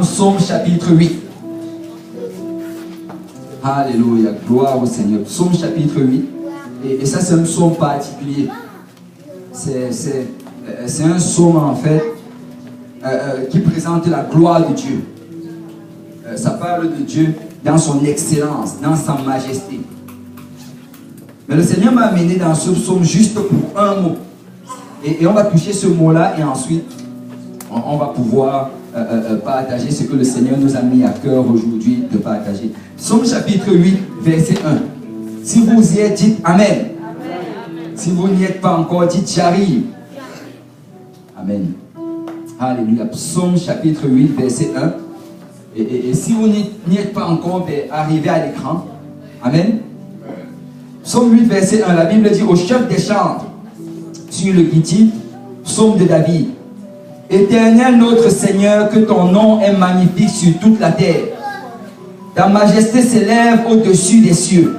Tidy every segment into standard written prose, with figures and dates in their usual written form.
Psaume chapitre 8. Alléluia, gloire au Seigneur. Psaume chapitre 8. Et ça, c'est un psaume particulier. C'est un psaume, en fait, qui présente la gloire de Dieu. Ça parle de Dieu dans son excellence, dans sa majesté. Mais le Seigneur m'a amené dans ce psaume juste pour un mot. Et on va toucher ce mot-là et ensuite, on va pouvoir partager ce que le Seigneur nous a mis à cœur aujourd'hui de partager. Psaume chapitre 8, verset 1. Si vous y êtes, dites Amen. Amen. Si vous n'y êtes pas encore, dites j'arrive. Amen. Alléluia. Psaume chapitre 8, verset 1. Et si vous n'y êtes pas encore, arrivez à l'écran. Amen. Psaume 8, verset 1. La Bible dit au chef des chantres, sur le Gittite, psaume de David. Éternel notre Seigneur, que ton nom est magnifique sur toute la terre. Ta majesté s'élève au-dessus des cieux.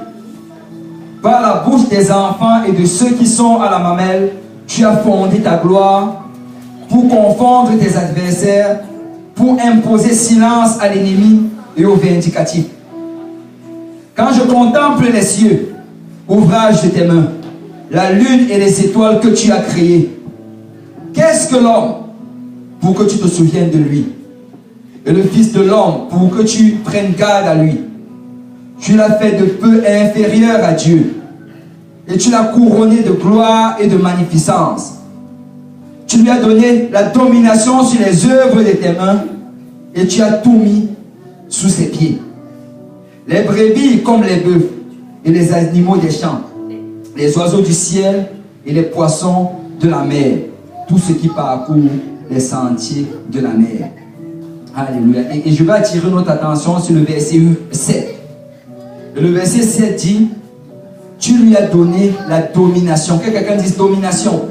Par la bouche des enfants et de ceux qui sont à la mamelle, tu as fondé ta gloire pour confondre tes adversaires, pour imposer silence à l'ennemi et au vindicatif. Quand je contemple les cieux, ouvrage de tes mains, la lune et les étoiles que tu as créées, qu'est-ce que l'homme pour que tu te souviennes de lui? Et le Fils de l'homme pour que tu prennes garde à lui? Tu l'as fait de peu inférieur à Dieu, et tu l'as couronné de gloire et de magnificence. Tu lui as donné la domination sur les œuvres de tes mains, et tu as tout mis sous ses pieds. Les brebis comme les bœufs, et les animaux des champs, les oiseaux du ciel et les poissons de la mer, tout ce qui parcourt les sentiers de la mer. Alléluia. Et je vais attirer notre attention sur le verset 7. Et le verset 7 dit, tu lui as donné la domination. Que quelqu'un dise domination.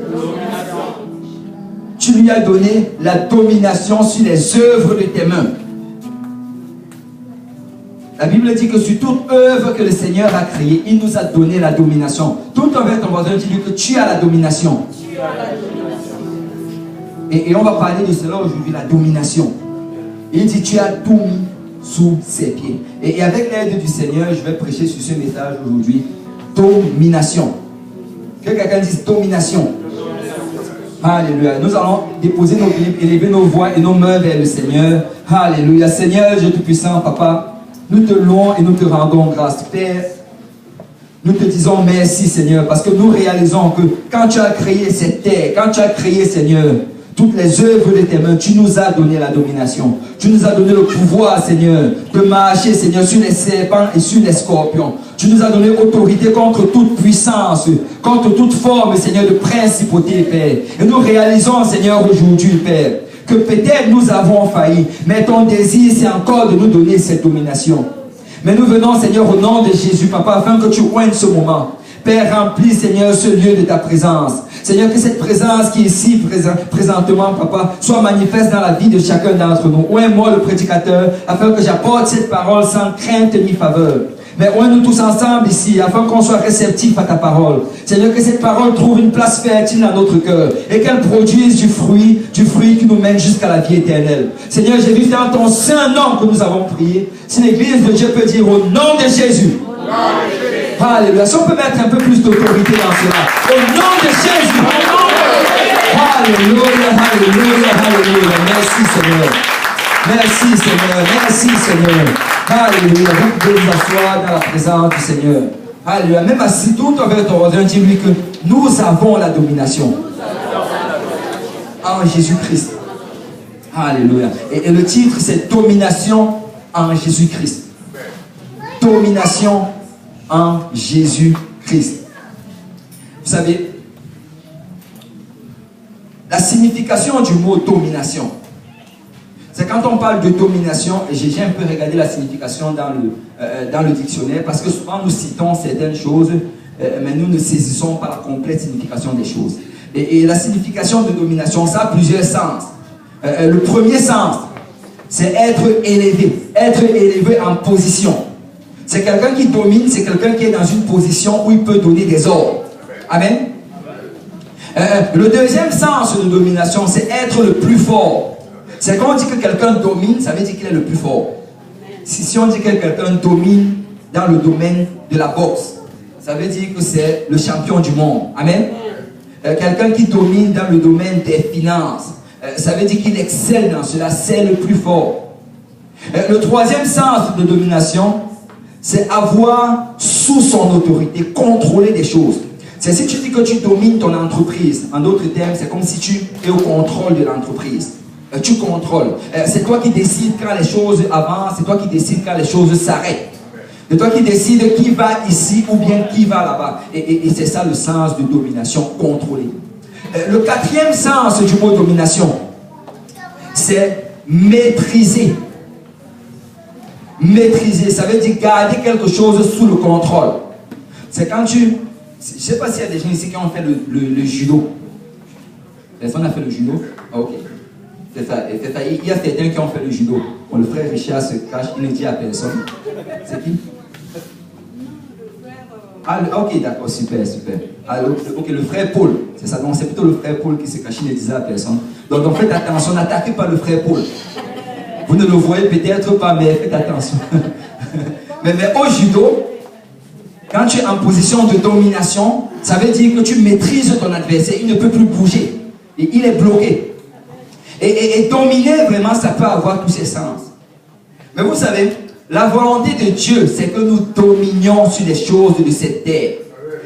Tu lui as donné la domination sur les œuvres de tes mains. La Bible dit que sur toute œuvre que le Seigneur a créée, il nous a donné la domination. Tout envers ton voisin, dis-lui que tu as la domination. Tu as la domination. Et on va parler de cela aujourd'hui, la domination. Il dit, tu as tout mis sous ses pieds. Et avec l'aide du Seigneur, je vais prêcher sur ce message aujourd'hui. Domination. Que quelqu'un dise domination. Alléluia. Nous allons déposer nos Bibles, élever nos voix et nos mains vers le Seigneur. Alléluia. Seigneur, Dieu Tout-Puissant, Papa, nous te louons et nous te rendons grâce. Père, nous te disons merci, Seigneur, parce que nous réalisons que quand tu as créé cette terre, quand tu as créé, Seigneur, toutes les œuvres de tes mains, tu nous as donné la domination. Tu nous as donné le pouvoir, Seigneur, de marcher, Seigneur, sur les serpents et sur les scorpions. Tu nous as donné autorité contre toute puissance, contre toute forme, Seigneur, de principauté, Père. Et nous réalisons, Seigneur, aujourd'hui, Père, que peut-être nous avons failli, mais ton désir, c'est encore de nous donner cette domination. Mais nous venons, Seigneur, au nom de Jésus, Papa, afin que tu oignes ce moment. Père, remplis, Seigneur, ce lieu de ta présence. Seigneur, que cette présence qui est ici présentement, Papa, soit manifeste dans la vie de chacun d'entre nous. Oigne-moi le prédicateur, afin que j'apporte cette parole sans crainte ni faveur. Mais oigne-nous tous ensemble ici, afin qu'on soit réceptifs à ta parole. Seigneur, que cette parole trouve une place fertile dans notre cœur et qu'elle produise du fruit qui nous mène jusqu'à la vie éternelle. Seigneur, j'ai vu dans ton saint nom que nous avons prié. Si l'église de Dieu peut dire au nom de Jésus. Alléluia. Si on peut mettre un peu plus d'autorité dans cela. Au nom de Jésus. Alléluia, alléluia, alléluia. Merci Seigneur. Merci Seigneur. Merci Seigneur. Alléluia. Vous pouvez vous asseoir dans la présence du Seigneur. Alléluia. Même assis tout envers ton voisin, dis-lui que nous avons la domination. En Jésus-Christ. Alléluia. Et le titre, c'est Domination en Jésus-Christ. Domination en Jésus-Christ. Vous savez, la signification du mot domination, c'est quand on parle de domination, et j'ai un peu regardé la signification dans le dictionnaire, parce que souvent nous citons certaines choses, mais nous ne saisissons pas la complète signification des choses. Et la signification de domination, ça a plusieurs sens. Le premier sens, c'est être élevé en position. C'est quelqu'un qui domine, c'est quelqu'un qui est dans une position où il peut donner des ordres. Amen. Le deuxième sens de domination, c'est être le plus fort. C'est quand on dit que quelqu'un domine, ça veut dire qu'il est le plus fort. Si on dit que quelqu'un domine dans le domaine de la boxe, ça veut dire que c'est le champion du monde. Amen. Quelqu'un qui domine dans le domaine des finances, ça veut dire qu'il excelle dans cela, c'est le plus fort. Le troisième sens de domination, c'est avoir sous son autorité, contrôler des choses. C'est si tu dis que tu domines ton entreprise, en d'autres termes, c'est comme si tu es au contrôle de l'entreprise. Tu contrôles. C'est toi qui décides quand les choses avancent, c'est toi qui décides quand les choses s'arrêtent. C'est toi qui décides qui va ici ou bien qui va là-bas. Et c'est ça le sens de domination, contrôler. Le quatrième sens du mot domination, c'est maîtriser. Maîtriser, ça veut dire garder quelque chose sous le contrôle. C'est quand tu... Je ne sais pas s'il y a des gens ici qui ont fait le judo. Personne n'a fait le judo? Ah, ok. C'est ça. Il y a certains qui ont fait le judo. Bon, le frère Richard se cache, il ne dit à personne. C'est qui? Ah, ok, d'accord, super, super. Ah, ok, le frère Paul, c'est ça. Donc, c'est plutôt le frère Paul qui se cache, il ne disait à personne. Donc, faites attention, n'attaquez pas le frère Paul. Vous ne le voyez peut-être pas, mais faites attention. mais au judo, quand tu es en position de domination, ça veut dire que tu maîtrises ton adversaire, il ne peut plus bouger. Et il est bloqué. Et dominer, vraiment, ça peut avoir tous ses sens. Mais vous savez, la volonté de Dieu, c'est que nous dominions sur les choses de cette terre.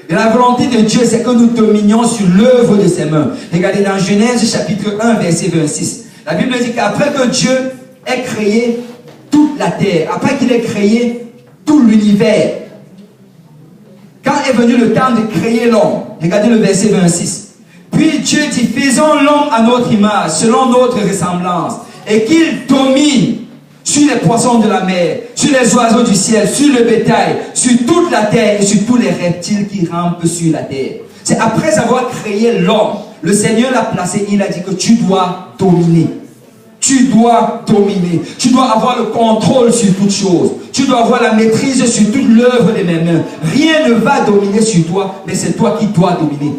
Et la volonté de Dieu, c'est que nous dominions sur l'œuvre de ses mains. Regardez dans Genèse chapitre 1, verset 26. La Bible dit qu'après que Dieu ait créé toute la terre, après qu'il ait créé tout l'univers, quand est venu le temps de créer l'homme, regardez le verset 26. Puis Dieu dit, faisons l'homme à notre image, selon notre ressemblance, et qu'il domine sur les poissons de la mer, sur les oiseaux du ciel, sur le bétail, sur toute la terre et sur tous les reptiles qui rampent sur la terre. C'est après avoir créé l'homme, le Seigneur l'a placé, il a dit que tu dois dominer. Tu dois dominer. Tu dois avoir le contrôle sur toutes choses. Tu dois avoir la maîtrise sur toute l'œuvre de mes mains. Rien ne va dominer sur toi, mais c'est toi qui dois dominer.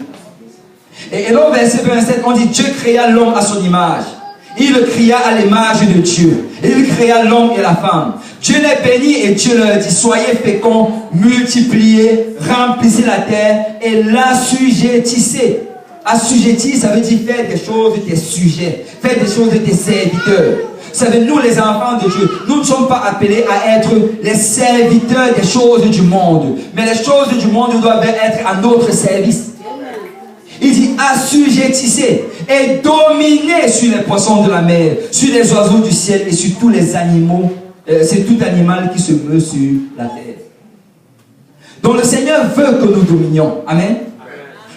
Et là, au verset 27, on dit Dieu créa l'homme à son image. Il le créa à l'image de Dieu. Et il créa l'homme et la femme. Dieu les bénit et Dieu leur dit, soyez féconds, multipliez, remplissez la terre et l'assujettissez. Assujettir, ça veut dire faire des choses de tes sujets, faire des choses de tes serviteurs. Vous savez, nous les enfants de Dieu, nous ne sommes pas appelés à être les serviteurs des choses du monde. Mais les choses du monde doivent être à notre service. Il dit assujettissez et dominez sur les poissons de la mer, sur les oiseaux du ciel et sur tous les animaux, c'est tout animal qui se meut sur la terre. Donc le Seigneur veut que nous dominions. Amen.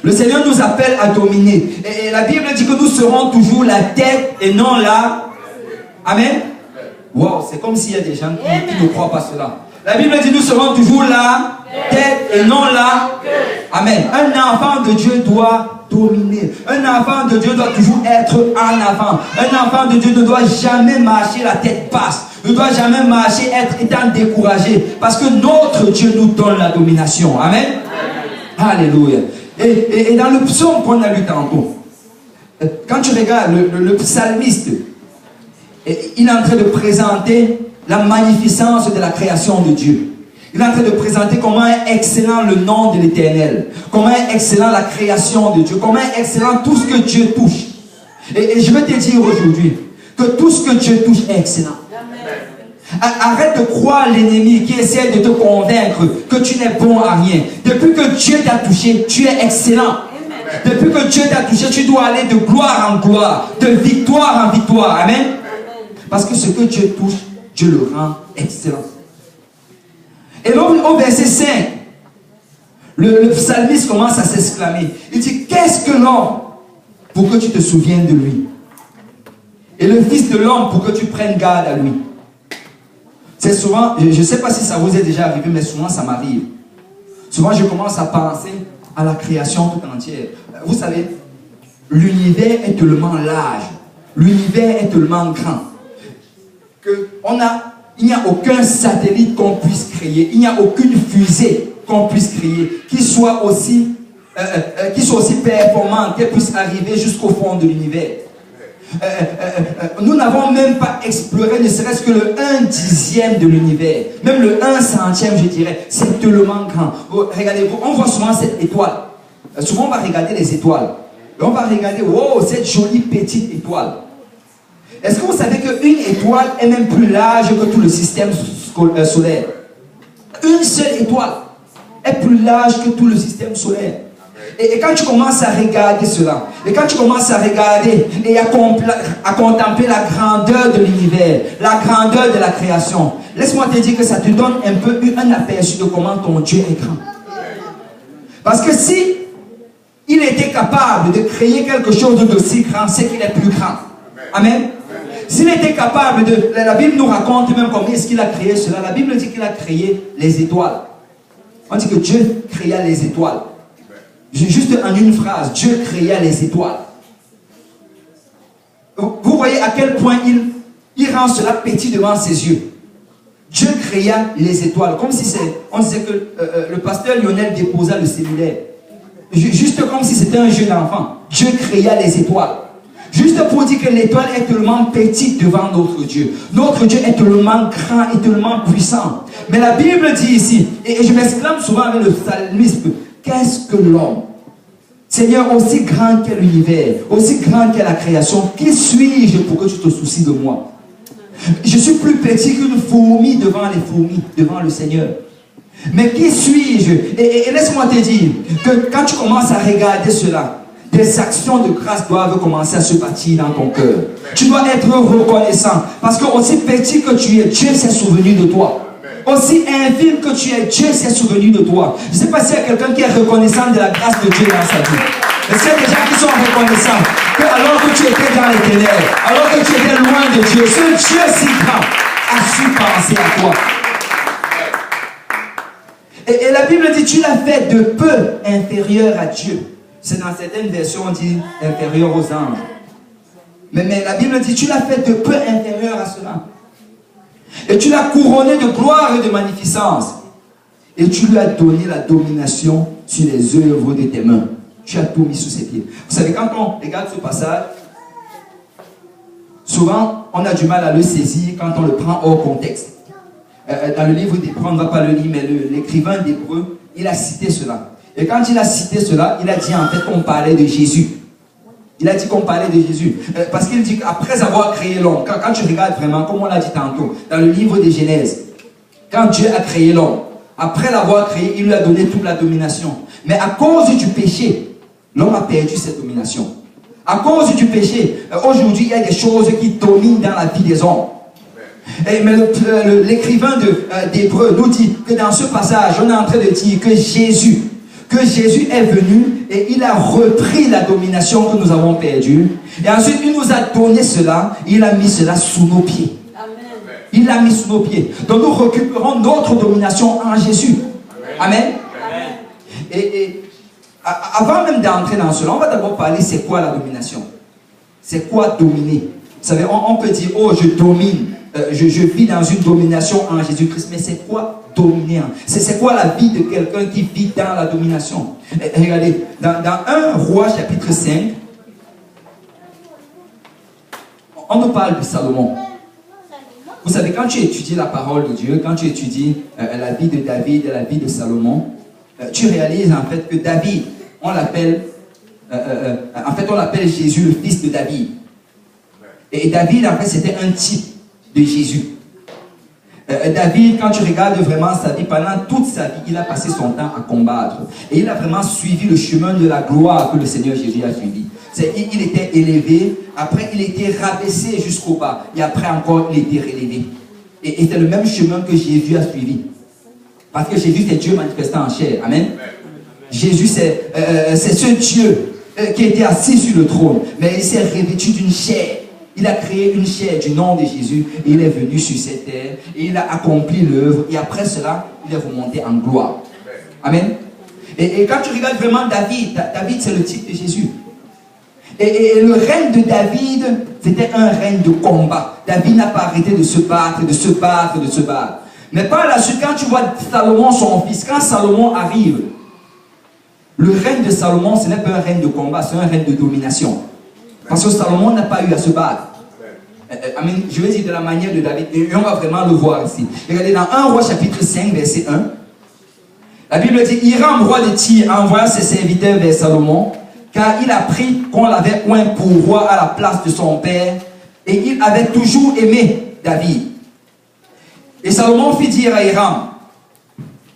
Le Seigneur nous appelle à dominer. Et la Bible dit que nous serons toujours la tête et non la... Amen. Wow, c'est comme s'il y a des gens qui ne croient pas cela. La Bible dit nous serons toujours la tête et non la... Amen. Un enfant de Dieu doit dominer. Un enfant de Dieu doit toujours être en avant. Un enfant de Dieu ne doit jamais marcher la tête basse. Ne doit jamais marcher étant découragé. Parce que notre Dieu nous donne la domination. Amen. Alléluia. Et dans le psaume qu'on a lu tantôt, quand tu regardes le psalmiste, il est en train de présenter la magnificence de la création de Dieu. Il est en train de présenter comment est excellent le nom de l'Éternel, comment est excellent la création de Dieu, comment est excellent tout ce que Dieu touche. Et je veux te dire aujourd'hui que tout ce que Dieu touche est excellent. Arrête de croire l'ennemi qui essaie de te convaincre que tu n'es bon à rien. Depuis que Dieu t'a touché, tu es excellent. Depuis que Dieu t'a touché, tu dois aller de gloire en gloire, de victoire en victoire. Amen. Parce que ce que Dieu touche, Dieu le rend excellent. Et donc au verset 5, le psalmiste commence à s'exclamer. Il dit, qu'est-ce que l'homme pour que tu te souviennes de lui? Et le fils de l'homme pour que tu prennes garde à lui. C'est souvent, je ne sais pas si ça vous est déjà arrivé, mais souvent ça m'arrive. Souvent je commence à penser à la création tout entière. Vous savez, l'univers est tellement large, l'univers est tellement grand, il n'y a aucun satellite qu'on puisse créer, il n'y a aucune fusée qu'on puisse créer qui soit aussi performante, qui puisse arriver jusqu'au fond de l'univers. Nous n'avons même pas exploré ne serait-ce que le 1/10 de l'univers. Même le 1/100, je dirais. C'est tellement grand. Regardez, on voit souvent cette étoile. Souvent, on va regarder les étoiles. Et on va regarder, wow, cette jolie petite étoile. Est-ce que vous savez qu'une étoile est même plus large que tout le système solaire? Une seule étoile est plus large que tout le système solaire. Et quand tu commences à regarder cela, et quand tu commences à regarder et à contempler la grandeur de l'univers, la grandeur de la création, laisse-moi te dire que ça te donne un peu un aperçu de comment ton Dieu est grand. Parce que si il était capable de créer quelque chose d'aussi grand, c'est qu'il est plus grand. Amen. S'il était capable de... La Bible nous raconte même comment est-ce qu'il a créé cela. La Bible dit qu'il a créé les étoiles. On dit que Dieu créa les étoiles. Juste en une phrase, Dieu créa les étoiles. Vous voyez à quel point il rend cela petit devant ses yeux. Dieu créa les étoiles. Comme si on disait que le pasteur Lionel déposa le séminaire. Juste comme si c'était un jeune enfant. Dieu créa les étoiles. Juste pour dire que l'étoile est tellement petite devant notre Dieu. Notre Dieu est tellement grand et tellement puissant. Mais la Bible dit ici, et je m'exclame souvent avec le psalmisme, qu'est-ce que l'homme? Seigneur, aussi grand qu'est l'univers, aussi grand qu'est la création, qui suis-je pour que tu te soucies de moi? Je suis plus petit qu'une fourmi devant les fourmis, devant le Seigneur. Mais qui suis-je? Et laisse-moi te dire que quand tu commences à regarder cela, des actions de grâce doivent commencer à se bâtir dans ton cœur. Tu dois être reconnaissant. Parce que aussi petit que tu es, Dieu s'est souvenu de toi. Aussi infime que tu es, Dieu s'est souvenu de toi. Je ne sais pas s'il y a quelqu'un qui est reconnaissant de la grâce de Dieu dans sa vie. Est-ce qu'il y a des gens qui sont reconnaissants que alors que tu étais dans les ténèbres, alors que tu étais loin de Dieu, ce Dieu si grand a su penser à toi. Et la Bible dit, tu l'as fait de peu inférieur à Dieu. C'est dans certaines versions, on dit inférieur aux anges. Mais la Bible dit, tu l'as fait de peu inférieur à cela. Et tu l'as couronné de gloire et de magnificence. Et tu lui as donné la domination sur les œuvres de tes mains. Tu as tout mis sous ses pieds. Vous savez, quand on regarde ce passage, souvent, on a du mal à le saisir quand on le prend hors contexte. Dans le livre d'Hébreux, on ne va pas le lire, mais l'écrivain d'Hébreux, il a cité cela. Et quand il a cité cela, il a dit en fait qu'on parlait de Jésus. Il a dit qu'on parlait de Jésus. Parce qu'il dit qu'après avoir créé l'homme, quand tu regardes vraiment, comme on l'a dit tantôt, dans le livre de Genèse, quand Dieu a créé l'homme, après l'avoir créé, il lui a donné toute la domination. Mais à cause du péché, l'homme a perdu cette domination. À cause du péché, aujourd'hui, il y a des choses qui dominent dans la vie des hommes. Mais l'écrivain d'Hébreux nous dit que dans ce passage, on est en train de dire que Jésus est venu et il a repris la domination que nous avons perdue. Et ensuite, il nous a donné cela, il a mis cela sous nos pieds. Amen. Il l'a mis sous nos pieds. Donc nous récupérons notre domination en Jésus. Amen. Amen. Et avant même d'entrer dans cela, on va d'abord parler c'est quoi la domination. C'est quoi dominer? Vous savez, on peut dire, oh je domine. Je vis dans une domination en Jésus-Christ. Mais c'est quoi dominer? C'est quoi la vie de quelqu'un qui vit dans la domination? Regardez, dans 1 Roi chapitre 5, on nous parle de Salomon. Vous savez, quand tu étudies la parole de Dieu, quand tu étudies la vie de David et la vie de Salomon, tu réalises en fait que David, on l'appelle Jésus, le fils de David. Et David, en fait, c'était un type de Jésus. David, quand tu regardes vraiment sa vie, pendant toute sa vie, il a passé son temps à combattre. Et il a vraiment suivi le chemin de la gloire que le Seigneur Jésus a suivi. Il était élevé, après il était rabaissé jusqu'au bas, et après encore il était relevé. Et c'est le même chemin que Jésus a suivi. Parce que Jésus, c'est Dieu manifesté en chair. Amen. Jésus, c'est ce Dieu qui était assis sur le trône, mais il s'est revêtu d'une chair. Il a créé une chair du nom de Jésus et il est venu sur cette terre et il a accompli l'œuvre et après cela, il est remonté en gloire. Amen. Et quand tu regardes vraiment David c'est le type de Jésus. Et le règne de David, c'était un règne de combat. David n'a pas arrêté de se battre, de se battre, de se battre. Mais par la suite, quand tu vois Salomon, son fils, quand Salomon arrive, le règne de Salomon, ce n'est pas un règne de combat, c'est un règne de domination. Parce que Salomon n'a pas eu à se battre. Je vais dire de la manière de David. Et on va vraiment le voir ici. Regardez dans 1 Roi chapitre 5, verset 1. La Bible dit, Hiram, roi de Tyr, envoya ses serviteurs vers Salomon, car il a pris qu'on l'avait oint pour roi à la place de son père, et il avait toujours aimé David. Et Salomon fit dire à Hiram,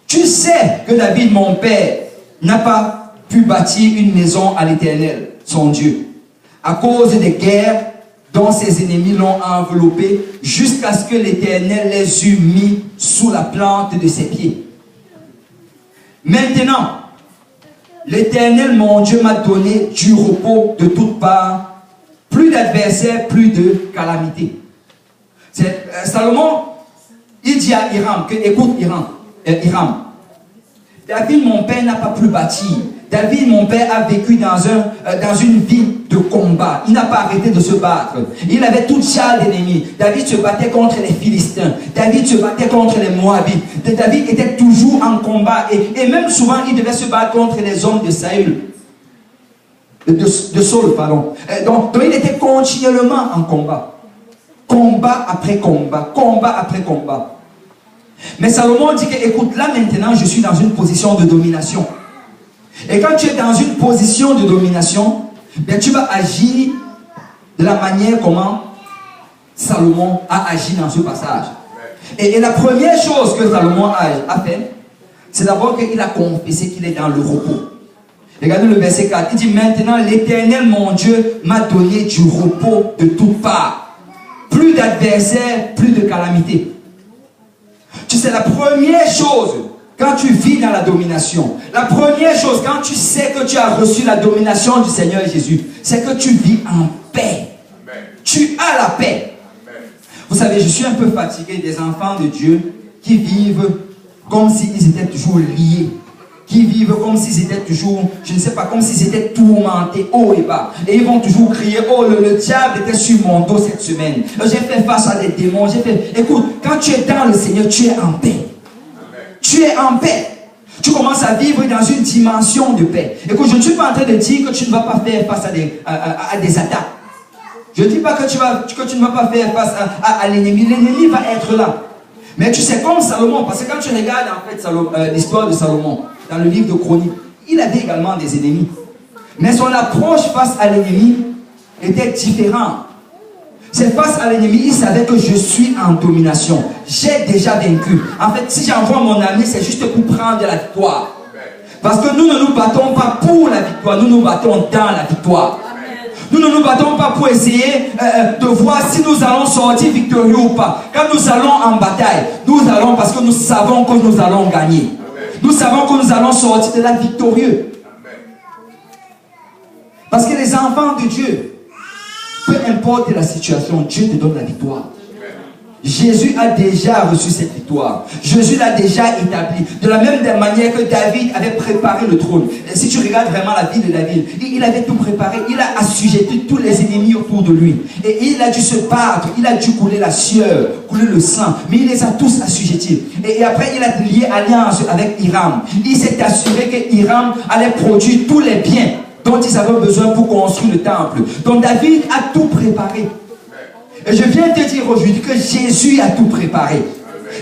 tu sais que David, mon père, n'a pas pu bâtir une maison à l'Éternel, son Dieu, à cause des guerres dont ses ennemis l'ont enveloppé, jusqu'à ce que l'Éternel les eût mis sous la plante de ses pieds. Maintenant, l'Éternel, mon Dieu, m'a donné du repos de toutes parts, plus d'adversaires, plus de calamités. Salomon, il dit à Hiram que, écoute Hiram, David, mon père, n'a pas pu bâtir. David, mon père, a vécu dans une vie de combat. Il n'a pas arrêté de se battre. Il avait toute charge d'ennemis. David se battait contre les Philistins. David se battait contre les Moabites. David était toujours en combat. Et même souvent, il devait se battre contre les hommes de Saül. De Saul, pardon. Donc, il était continuellement en combat. Combat après combat. Combat après combat. Mais Salomon dit que, écoute, là maintenant, je suis dans une position de domination. Et quand tu es dans une position de domination, bien, tu vas agir de la manière comment Salomon a agi dans ce passage. Et la première chose que Salomon a fait, c'est d'abord qu'il a confessé qu'il est dans le repos. Regardez le verset 4. Il dit, maintenant l'Éternel, mon Dieu, m'a donné du repos de toutes parts. Plus d'adversaires, plus de calamités. Tu sais, la première chose, quand tu vis dans la domination, la première chose, quand tu sais que tu as reçu la domination du Seigneur Jésus, c'est que tu vis en paix. Amen. Tu as la paix. Amen. Vous savez, je suis un peu fatigué des enfants de Dieu qui vivent comme s'ils étaient toujours liés. Qui vivent comme s'ils étaient toujours, je ne sais pas, comme s'ils étaient tourmentés haut et bas. Et ils vont toujours crier, oh le diable était sur mon dos cette semaine. J'ai fait face à des démons. Écoute, quand tu es dans le Seigneur, tu es en paix. Tu es en paix. Tu commences à vivre dans une dimension de paix. Écoute, je ne suis pas en train de dire que tu ne vas pas faire face à des attaques. Je ne dis pas que tu ne vas pas faire face à l'ennemi. L'ennemi va être là. Mais tu sais, comme Salomon, parce que quand tu regardes en fait l'histoire de Salomon, dans le livre de Chroniques, il avait également des ennemis. Mais son approche face à l'ennemi était différente. C'est face à l'ennemi, il savait que je suis en domination. J'ai déjà vaincu. En fait, si j'envoie mon ami, c'est juste pour prendre la victoire. Parce que nous ne nous battons pas pour la victoire, nous nous battons dans la victoire. Nous ne nous battons pas pour essayer de voir si nous allons sortir victorieux ou pas. Quand nous allons en bataille, nous allons parce que nous savons que nous allons gagner. Nous savons que nous allons sortir de là victorieux. Parce que les enfants de Dieu, peu importe la situation, Dieu te donne la victoire. Jésus a déjà reçu cette victoire. Jésus l'a déjà établi. De la même manière que David avait préparé le trône. Et si tu regardes vraiment la vie de David, il avait tout préparé. Il a assujetti tous les ennemis autour de lui. Et il a dû se battre. Il a dû couler la sueur, couler le sang. Mais il les a tous assujettis. Et après, il a lié alliance avec Hiram. Il s'est assuré que Hiram allait produire tous les biens dont ils avaient besoin pour construire le temple. Donc David a tout préparé. Et je viens te dire aujourd'hui que Jésus a tout préparé.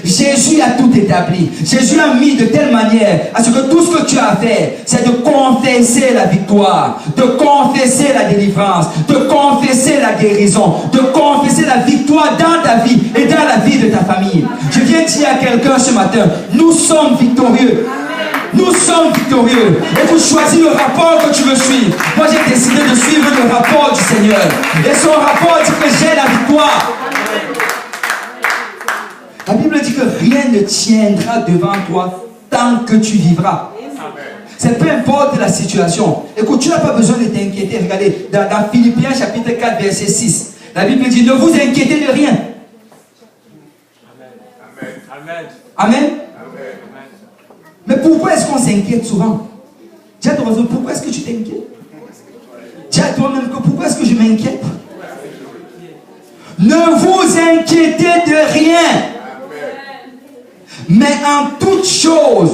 Jésus a tout établi. Jésus a mis de telle manière à ce que tout ce que tu as à faire, c'est de confesser la victoire, de confesser la délivrance, de confesser la guérison, de confesser la victoire dans ta vie et dans la vie de ta famille. Je viens dire à quelqu'un ce matin, nous sommes victorieux. Nous sommes victorieux. Et vous choisissez le rapport que tu veux suivre. Moi, j'ai décidé de suivre le rapport du Seigneur. Et son rapport dit que j'ai la victoire. La Bible dit que rien ne tiendra devant toi tant que tu vivras. C'est peu importe la situation. Écoute, tu n'as pas besoin de t'inquiéter. Regardez, dans Philippiens chapitre 4, verset 6, la Bible dit, ne vous inquiétez de rien. Amen. Amen. Mais pourquoi est-ce qu'on s'inquiète souvent? Dis à ton voisin, pourquoi est-ce que tu t'inquiètes? Dis à toi-même que pourquoi est-ce que je m'inquiète? Ne vous inquiétez de rien. Mais en toute chose,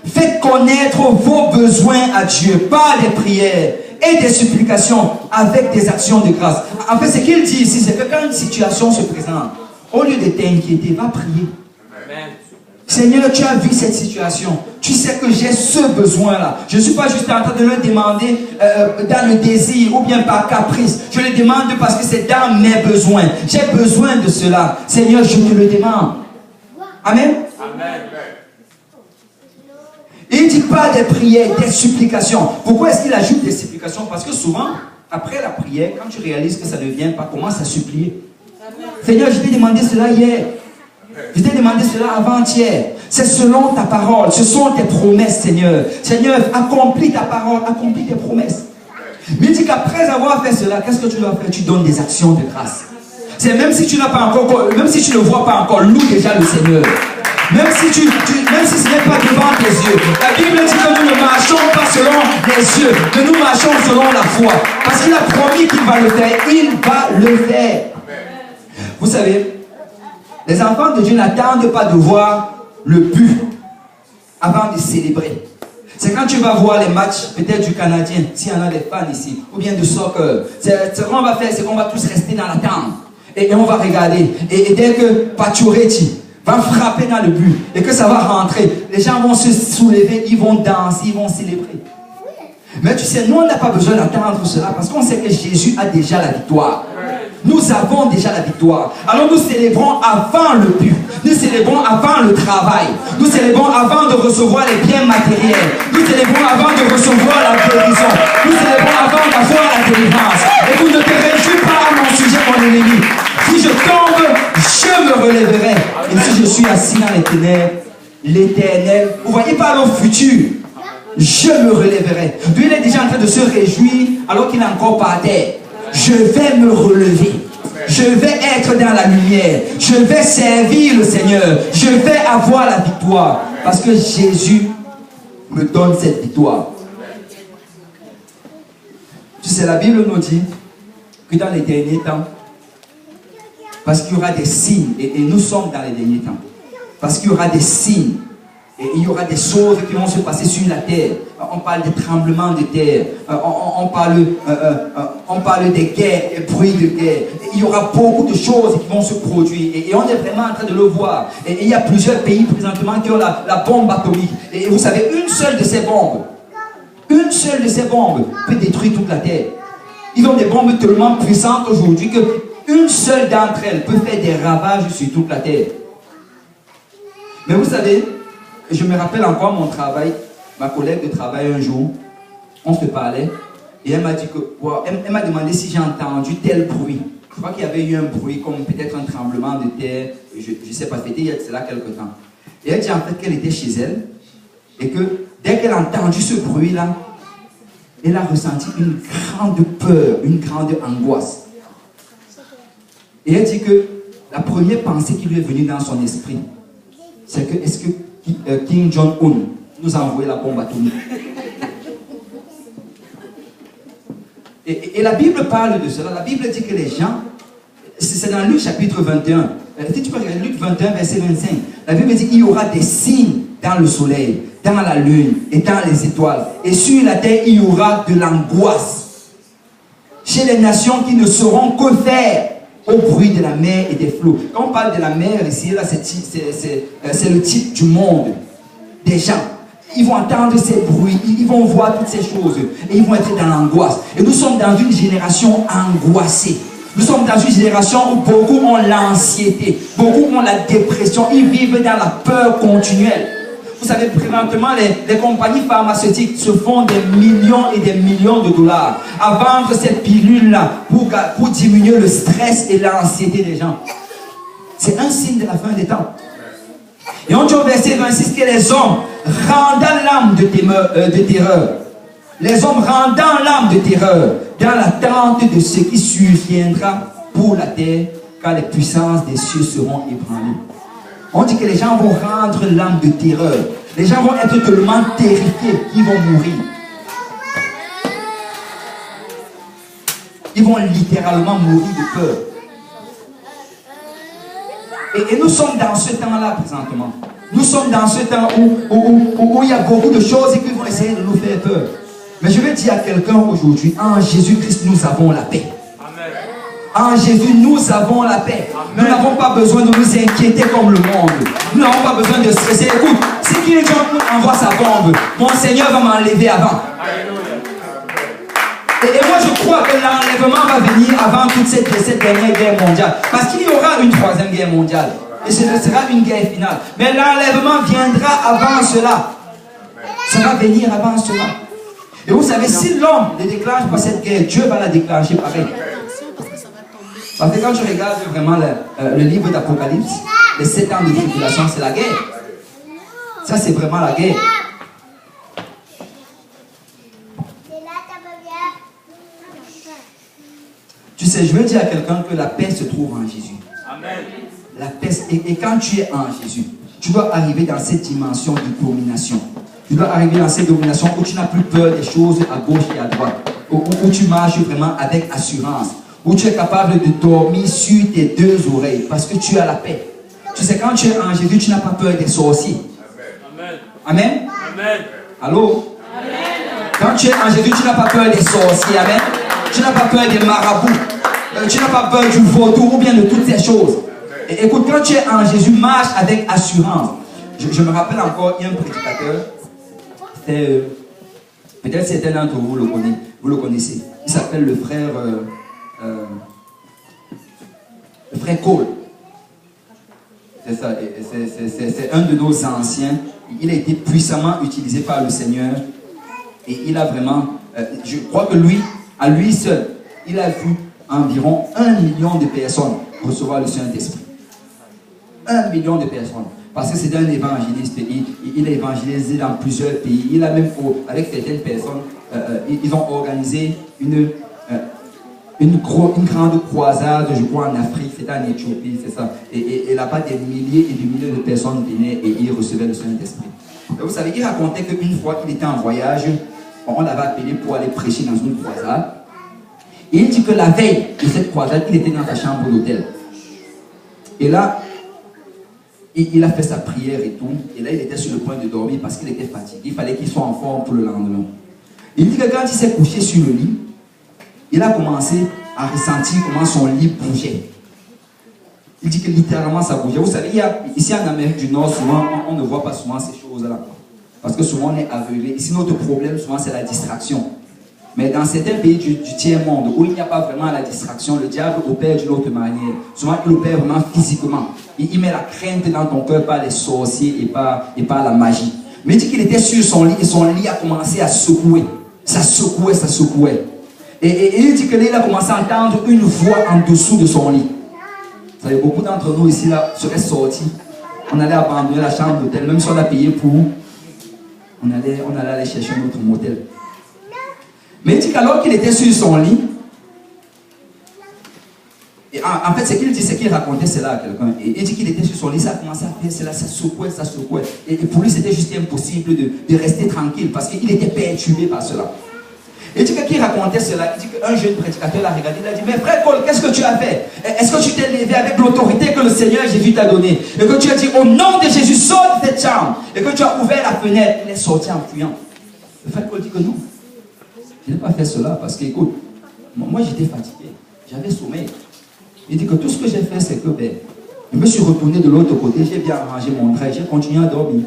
faites connaître vos besoins à Dieu par des prières et des supplications avec des actions de grâce. En fait, ce qu'il dit ici, c'est que quand une situation se présente, au lieu de t'inquiéter, va prier. Amen. Seigneur, tu as vu cette situation. Tu sais que j'ai ce besoin-là. Je ne suis pas juste en train de le demander dans le désir ou bien par caprice. Je le demande parce que c'est dans mes besoins. J'ai besoin de cela. Seigneur, je te le demande. Amen. Amen. Il ne dit pas des prières, des supplications. Pourquoi est-ce qu'il ajoute des supplications? Parce que souvent, après la prière, quand tu réalises que ça ne vient pas, commence à supplier. Amen. Seigneur, je t'ai demandé cela hier. Je t'ai demandé cela avant-hier. C'est selon ta parole. Ce sont tes promesses, Seigneur. Seigneur, accomplis ta parole, accomplis tes promesses. Mais il dit qu'après avoir fait cela, qu'est-ce que tu dois faire? Tu donnes des actions de grâce. C'est même si tu n'as pas encore, même si tu ne vois pas encore, loue déjà le Seigneur. Même si ce n'est pas devant tes yeux. La Bible dit que nous ne marchons pas selon les yeux, mais nous marchons selon la foi. Parce qu'il a promis qu'il va le faire. Il va le faire. Vous savez, les enfants de Dieu n'attendent pas de voir le but avant de célébrer. C'est quand tu vas voir les matchs, peut-être du Canadien, s'il y en a des fans ici, ou bien de soccer. Ce qu'on va faire, c'est qu'on va tous rester dans la tente. Et on va regarder. Et dès que Pacioretty va frapper dans le but, et que ça va rentrer, les gens vont se soulever, ils vont danser, ils vont célébrer. Mais tu sais, nous, on n'a pas besoin d'attendre cela, parce qu'on sait que Jésus a déjà la victoire. Nous avons déjà la victoire. Alors nous célébrons avant le but. Nous célébrons avant le travail. Nous célébrons avant de recevoir les biens matériels. Nous célébrons avant de recevoir la guérison. Nous célébrons avant d'avoir la délivrance. Et vous ne te réjouis pas à mon sujet, mon ennemi. Si je tombe, je me relèverai. Et si je suis assis dans les ténèbres, l'Éternel, vous voyez pas le futur, je me relèverai. Lui, il est déjà en train de se réjouir alors qu'il n'est encore pas à terre. Je vais me relever. Je vais être dans la lumière. Je vais servir le Seigneur. Je vais avoir la victoire. Parce que Jésus me donne cette victoire. Tu sais, la Bible nous dit que dans les derniers temps, parce qu'il y aura des signes, et nous sommes dans les derniers temps, parce qu'il y aura des signes, et il y aura des choses qui vont se passer sur la terre. On parle des tremblements de terre, on parle des guerres, des bruits de guerre. Il y aura beaucoup de choses qui vont se produire et on est vraiment en train de le voir. Et il y a plusieurs pays présentement qui ont la bombe atomique. Et vous savez, une seule de ces bombes peut détruire toute la terre. Ils ont des bombes tellement puissantes aujourd'hui qu'une seule d'entre elles peut faire des ravages sur toute la terre. Mais vous savez, je me rappelle encore mon travail, ma collègue de travail un jour, on se parlait, et elle m'a dit que, wow, elle m'a demandé si j'ai entendu tel bruit. Je crois qu'il y avait eu un bruit comme peut-être un tremblement de terre, je ne sais pas, c'était il y a cela quelque temps. Et elle dit en fait qu'elle était chez elle, et que dès qu'elle a entendu ce bruit-là, elle a ressenti une grande peur, une grande angoisse. Et elle dit que la première pensée qui lui est venue dans son esprit, c'est que est-ce que Kim Jong-un nous a envoyé la bombe atomique. Et la Bible parle de cela. La Bible dit que les gens, c'est dans Luc chapitre 21. Si tu peux regarder Luc 21, verset 25. La Bible dit qu'il y aura des signes dans le soleil, dans la lune et dans les étoiles. Et sur la terre, il y aura de l'angoisse. Chez les nations qui ne sauront que faire au bruit de la mer et des flots. Quand on parle de la mer ici, là, c'est le type du monde. Des gens, ils vont entendre ces bruits, ils vont voir toutes ces choses et ils vont être dans l'angoisse. Et nous sommes dans une génération angoissée. Nous sommes dans une génération où beaucoup ont l'anxiété, beaucoup ont la dépression, ils vivent dans la peur continuelle. Vous savez, présentement, les compagnies pharmaceutiques se font des millions et des millions de dollars à vendre cette pilule-là pour diminuer le stress et l'anxiété des gens. C'est un signe de la fin des temps. Et on dit au verset 26 que les hommes rendant l'âme de terreur, les hommes rendant l'âme de terreur dans l'attente de ce qui surviendra pour la terre, car les puissances des cieux seront ébranlées. On dit que les gens vont rendre l'âme de terreur. Les gens vont être tellement terrifiés qu'ils vont mourir. Ils vont littéralement mourir de peur. Et nous sommes dans ce temps-là présentement. Nous sommes dans ce temps où il y a beaucoup de choses qui vont essayer de nous faire peur. Mais je vais dire à quelqu'un aujourd'hui, en Jésus-Christ, nous avons la paix. En Jésus, nous avons la paix. Nous n'avons pas besoin de nous inquiéter comme le monde. Nous n'avons pas besoin de stresser. Écoute, si quelqu'un envoie sa bombe, mon Seigneur va m'enlever avant. Et moi, je crois que l'enlèvement va venir avant toute cette dernière guerre mondiale. Parce qu'il y aura une troisième guerre mondiale. Et ce sera une guerre finale. Mais l'enlèvement viendra avant cela. Ça va venir avant cela. Et vous savez, si l'homme ne déclenche pas cette guerre, Dieu va la déclencher pareil. Parce que quand je regarde vraiment le livre d'Apocalypse, les 7 ans de tribulation, c'est la guerre. Ça, c'est vraiment la guerre. Tu sais, je veux dire à quelqu'un que la paix se trouve en Jésus. Amen. La paix, et quand tu es en Jésus, tu dois arriver dans cette dimension de domination. Tu dois arriver dans cette domination où tu n'as plus peur des choses à gauche et à droite. Où tu marches vraiment avec assurance. Où tu es capable de dormir sur tes 2 oreilles parce que tu as la paix. Tu sais, quand tu es en Jésus, tu n'as pas peur des sorciers. Amen. Amen. Amen. Allô? Amen. Quand tu es en Jésus, tu n'as pas peur des sorciers. Amen. Tu n'as pas peur des marabouts. Tu n'as pas peur du vaudou ou bien de toutes ces choses. Et écoute, quand tu es en Jésus, marche avec assurance. Je me rappelle encore, il y a un prédicateur. Peut-être certains d'entre vous le connaissez. Il s'appelle le frère Cole. C'est ça. C'est un de nos anciens. Il a été puissamment utilisé par le Seigneur. Et il a vraiment... je crois que lui, à lui seul, il a vu environ 1 million de personnes recevoir le Saint-Esprit. 1 million de personnes. Parce que c'est un évangéliste. Il a évangélisé dans plusieurs pays. Il a même, avec certaines personnes, ils ont organisé une grande croisade, je crois, en Afrique. C'était en Éthiopie, c'est ça. Et là-bas, des milliers et des milliers de personnes venaient et ils recevaient le Saint-Esprit. Vous savez, il racontait qu'une fois qu'il était en voyage, on l'avait appelé pour aller prêcher dans une croisade. Et il dit que la veille de cette croisade, il était dans sa chambre d'hôtel. Et là, il a fait sa prière et tout. Et là, il était sur le point de dormir parce qu'il était fatigué. Il fallait qu'il soit en forme pour le lendemain. Il dit que quand il s'est couché sur le lit, il a commencé à ressentir comment son lit bougeait. Il dit que littéralement ça bougeait. Vous savez, ici en Amérique du Nord, souvent, on ne voit pas souvent ces choses-là. Parce que souvent on est aveuglé. Ici, notre problème, souvent, c'est la distraction. Mais dans certains pays du tiers-monde, où il n'y a pas vraiment la distraction, le diable opère d'une autre manière. Souvent, il opère vraiment physiquement. Il met la crainte dans ton cœur par les sorciers et par la magie. Mais il dit qu'il était sur son lit et son lit a commencé à secouer. Ça secouait, ça secouait. Et il dit que là, il a commencé à entendre une voix en dessous de son lit. Vous savez, beaucoup d'entre nous ici là, seraient sortis. On allait abandonner la chambre d'hôtel, même si on a payé pour. On allait aller chercher notre motel. Mais il dit qu'alors qu'il était sur son lit, et en fait, ce qu'il dit, c'est qu'il racontait cela à quelqu'un. Et il dit qu'il était sur son lit, ça a commencé à faire cela, ça secouait, ça secouait. Et pour lui, c'était juste impossible de rester tranquille parce qu'il était perturbé par cela. Et il dit qu'il racontait cela. Il dit qu'un jeune prédicateur l'a regardé, il a dit: mais frère Cole, qu'est-ce que tu as fait? Est-ce que tu t'es levé avec l'autorité que le Seigneur Jésus t'a donnée? Et que tu as dit: au nom de Jésus, sors de cette chambre. Et que tu as ouvert la fenêtre, il est sorti en fuyant. Le frère Cole dit que non. Je n'ai pas fait cela parce que, écoute, moi j'étais fatigué, j'avais sommeil. Il dit que tout ce que j'ai fait, c'est que je me suis retourné de l'autre côté, j'ai bien arrangé mon trait, j'ai continué à dormir.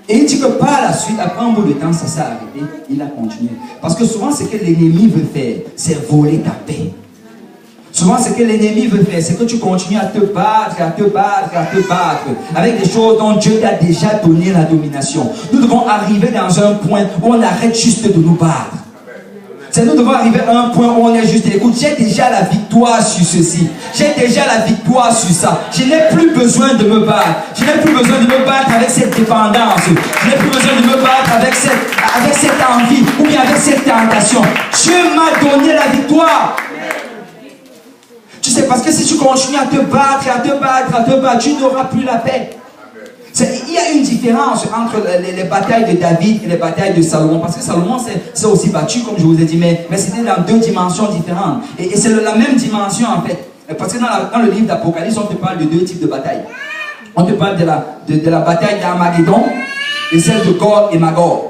Et il dit que par la suite, après un bout de temps, ça s'est arrêté, il a continué. Parce que souvent, ce que l'ennemi veut faire, c'est voler ta paix. Souvent, ce que l'ennemi veut faire, c'est que tu continues à te battre, à te battre, à te battre, avec des choses dont Dieu t'a déjà donné la domination. Nous devons arriver dans un point où on arrête juste de nous battre. C'est nous devons arriver à un point où on est juste, écoute, j'ai déjà la victoire sur ceci. J'ai déjà la victoire sur ça. Je n'ai plus besoin de me battre. Je n'ai plus besoin de me battre avec cette dépendance. Je n'ai plus besoin de me battre avec cette envie ou bien avec cette tentation. Dieu m'a donné la victoire. Tu sais, parce que si tu continues à te battre, à te battre, à te battre, tu n'auras plus la paix. Il y a une différence entre les batailles de David et les batailles de Salomon. Parce que Salomon s'est aussi battu, comme je vous ai dit, mais c'était dans 2 dimensions différentes. Et c'est la même dimension en fait. Parce que dans le livre d'Apocalypse, on te parle de 2 types de batailles. On te parle de la bataille d'Armageddon et celle de Gog et Magog.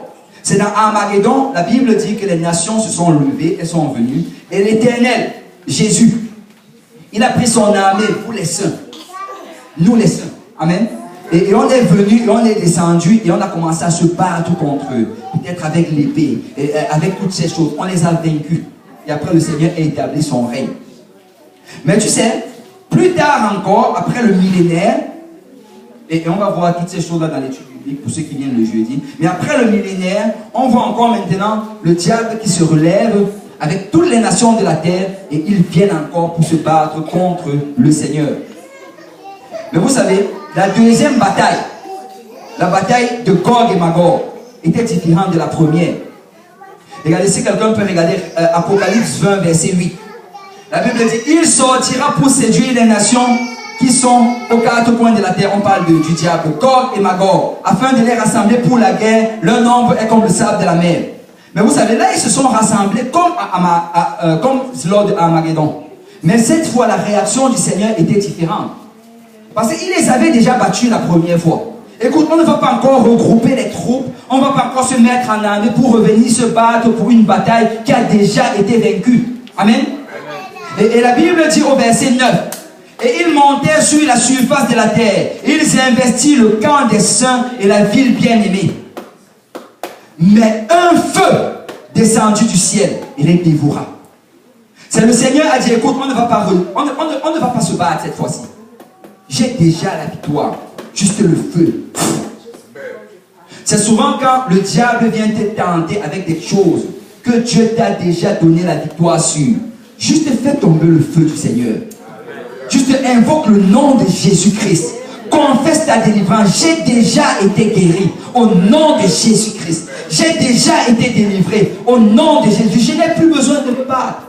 C'est dans Armageddon, la Bible dit que les nations se sont levées, elles sont venues, et l'Éternel, Jésus, il a pris son armée, vous les saints, nous les saints, amen. Et on est venu, et on est descendu, et on a commencé à se battre contre eux, peut-être avec l'épée, avec toutes ces choses, on les a vaincus. Et après le Seigneur a établi son règne. Mais tu sais, plus tard encore, après le millénaire, et on va voir toutes ces choses-là dans l'étude biblique pour ceux qui viennent le jeudi, mais après le millénaire, on voit encore maintenant le diable qui se relève avec toutes les nations de la terre et ils viennent encore pour se battre contre le Seigneur. Mais vous savez, la deuxième bataille, la bataille de Gog et Magog, était différente de la première. Regardez, si quelqu'un peut regarder Apocalypse 20, verset 8. La Bible dit, il sortira pour séduire les nations qui sont aux quatre coins de la terre. On parle du diable, Gog et Magog, afin de les rassembler pour la guerre. Leur nombre est comme le sable de la mer. Mais vous savez, là, ils se sont rassemblés comme lors de Armageddon. Mais cette fois, la réaction du Seigneur était différente. Parce qu'il les avait déjà battus la première fois. Écoute, on ne va pas encore regrouper les troupes, on ne va pas encore se mettre en armée pour revenir se battre pour une bataille qui a déjà été vaincue. Amen. Et la Bible dit au verset 9, et ils montèrent sur la surface de la terre, ils investirent le camp des saints et la ville bien-aimée. Mais un feu descendu du ciel et les dévora. C'est le Seigneur a dit, écoute, on ne va pas se battre cette fois-ci. J'ai déjà la victoire, juste le feu. C'est souvent quand le diable vient te tenter avec des choses que Dieu t'a déjà donné la victoire sur. Juste fais tomber le feu du Seigneur. Juste invoque le nom de Jésus-Christ. Confesse ta délivrance. J'ai déjà été guéri au nom de Jésus-Christ. J'ai déjà été délivré au nom de Jésus. Je n'ai plus besoin de me battre.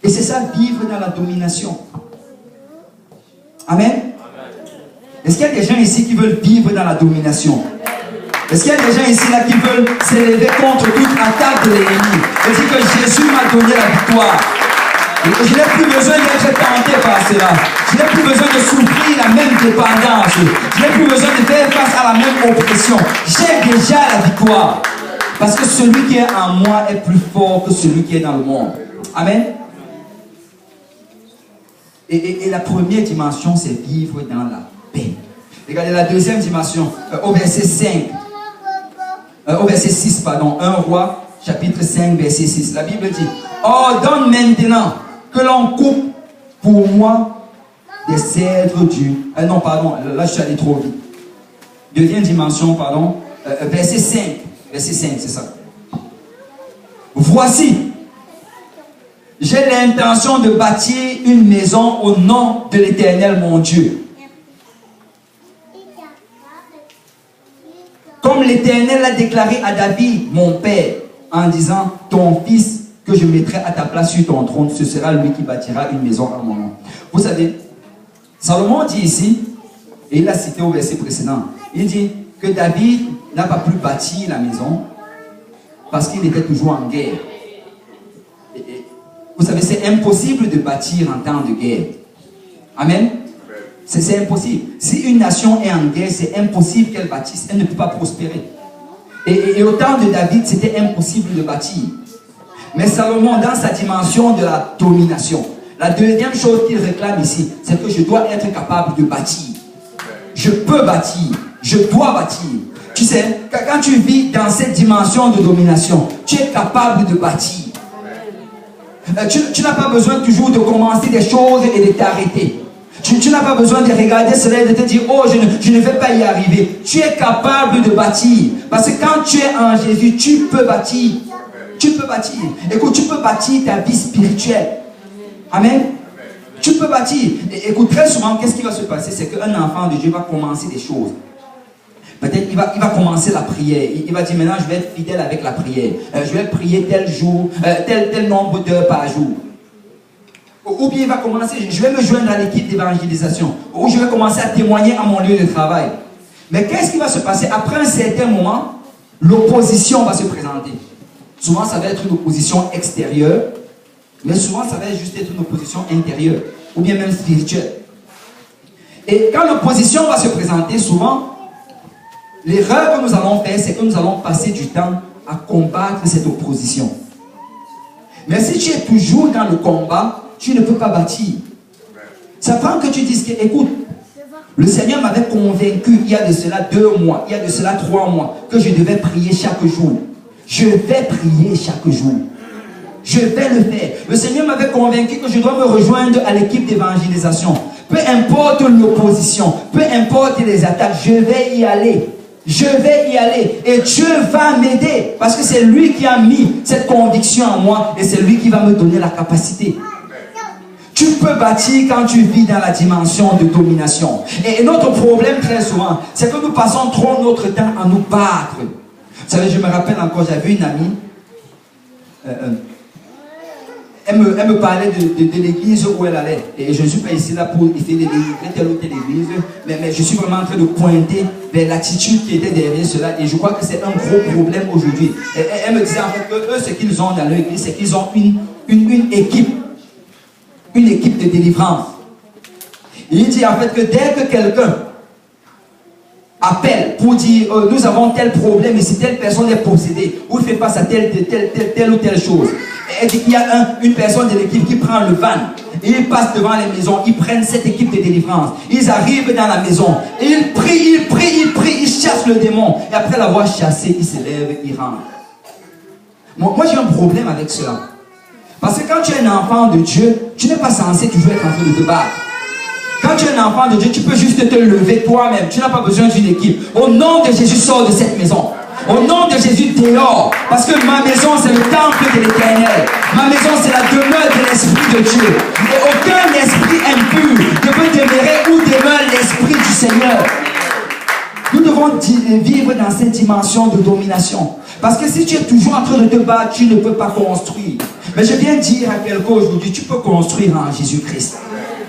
Et c'est ça, vivre dans la domination. Amen. Est-ce qu'il y a des gens ici qui veulent vivre dans la domination? Est-ce qu'il y a des gens ici là qui veulent s'élever contre toute attaque de l'ennemi et dire que Jésus m'a donné la victoire? Et je n'ai plus besoin d'être tenté par cela. Je n'ai plus besoin de souffrir la même dépendance. Je n'ai plus besoin de faire face à la même oppression. J'ai déjà la victoire. Parce que celui qui est en moi est plus fort que celui qui est dans le monde. Amen. Et la première dimension, c'est vivre dans la paix. Regardez la deuxième dimension, au verset 5. Au verset 6, pardon. 1 Roi, chapitre 5, verset 6. La Bible dit, ordonne maintenant que l'on coupe pour moi des cèdres du... non, pardon, là je suis allé trop vite. Deuxième dimension, pardon. Verset 5. Verset 5, c'est ça. Voici, j'ai l'intention de bâtir une maison au nom de l'Éternel mon Dieu. Comme l'Éternel l'a déclaré à David, mon père, en disant, ton fils que je mettrai à ta place sur ton trône, ce sera lui qui bâtira une maison à mon nom. Vous savez, Salomon dit ici, et il l'a cité au verset précédent, il dit que David n'a pas pu bâtir la maison parce qu'il était toujours en guerre. Vous savez, c'est impossible de bâtir en temps de guerre. Amen. C'est impossible. Si une nation est en guerre, c'est impossible qu'elle bâtisse. Elle ne peut pas prospérer. Et au temps de David, c'était impossible de bâtir. Mais Salomon, dans sa dimension de la domination, la deuxième chose qu'il réclame ici, c'est que je dois être capable de bâtir. Je peux bâtir. Je dois bâtir. Tu sais, quand tu vis dans cette dimension de domination, tu es capable de bâtir. Tu n'as pas besoin toujours de commencer des choses et de t'arrêter. Tu n'as pas besoin de regarder cela et de te dire, oh, je ne vais pas y arriver. Tu es capable de bâtir. Parce que quand tu es en Jésus, tu peux bâtir. Tu peux bâtir. Écoute, tu peux bâtir ta vie spirituelle. Amen. Tu peux bâtir. Et écoute, très souvent, qu'est-ce qui va se passer? C'est qu'un enfant de Dieu va commencer des choses. Peut-être il va commencer la prière. Il va dire maintenant je vais être fidèle avec la prière. Je vais prier tel jour, tel nombre d'heures par jour. Ou bien il va commencer, je vais me joindre à l'équipe d'évangélisation. Ou je vais commencer à témoigner à mon lieu de travail. Mais qu'est-ce qui va se passer? Après un certain moment, l'opposition va se présenter. Souvent ça va être une opposition extérieure. Mais souvent ça va juste être une opposition intérieure. Ou bien même spirituelle. Et quand l'opposition va se présenter, souvent, L'erreur que nous allons faire, c'est que nous allons passer du temps à combattre cette opposition. Mais si tu es toujours dans le combat, tu ne peux pas bâtir. Ça prend que tu dises que, écoute, le Seigneur m'avait convaincu il y a de cela 2 mois, il y a de cela 3 mois, que je devais prier chaque jour. Je vais prier chaque jour. Je vais le faire. Le Seigneur m'avait convaincu que je dois me rejoindre à l'équipe d'évangélisation. Peu importe l'opposition, peu importe les attaques, je vais y aller. Je vais y aller. Et Dieu va m'aider. Parce que c'est lui qui a mis cette conviction en moi. Et c'est lui qui va me donner la capacité. Tu peux bâtir quand tu vis dans la dimension de domination. Et notre problème très souvent, c'est que nous passons trop notre temps à nous battre. Vous savez, je me rappelle encore, j'avais une amie. Elle me parlait de l'église où elle allait. Et je ne suis pas ici là pour essayer de délivrer telle ou telle église. Mais je suis vraiment en train de pointer vers l'attitude qui était derrière cela. Et je crois que c'est un gros problème aujourd'hui. Elle me disait en fait que eux, ce qu'ils ont dans leur église, c'est qu'ils ont une équipe. Une équipe de délivrance. Et il dit en fait que dès que quelqu'un appelle pour dire nous avons tel problème et si telle personne est possédée ou fait face à telle ou telle chose, et il y a une personne de l'équipe qui prend le van et ils passent devant les maisons, ils prennent cette équipe de délivrance, ils arrivent dans la maison et ils prient, ils chassent le démon et après l'avoir chassé, ils se lèvent, ils rentrent. Moi j'ai un problème avec cela. Parce que quand tu es un enfant de Dieu, tu n'es pas censé toujours être en train de te battre. Quand tu es un enfant de Dieu, tu peux juste te lever toi-même. Tu n'as pas besoin d'une équipe. Au nom de Jésus, sors de cette maison. Au nom de Jésus, dehors. Parce que ma maison, c'est le temple de l'Éternel. Ma maison, c'est la demeure de l'Esprit de Dieu. Et aucun esprit impur ne peut demeurer où demeure l'Esprit du Seigneur. Nous devons vivre dans cette dimension de domination. Parce que si tu es toujours en train de te battre, tu ne peux pas construire. Mais je viens dire à quelqu'un aujourd'hui, tu peux construire en Jésus-Christ.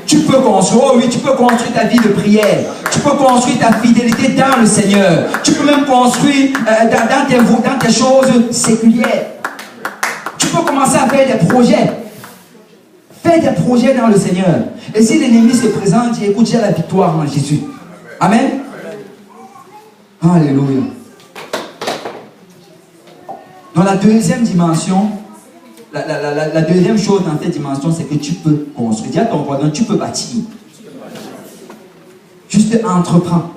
Tu peux construire, oh oui, tu peux construire ta vie de prière. Tu peux construire ta fidélité dans le Seigneur. Tu peux même construire dans tes choses séculières. Tu peux commencer à faire des projets. Fais des projets dans le Seigneur. Et si l'ennemi se présente, dis, écoute, j'ai la victoire en Jésus. Amen. Alléluia. Dans la deuxième dimension, la deuxième chose dans cette dimension, c'est que tu peux construire. Dis à ton voisin, tu peux bâtir. Juste entreprends.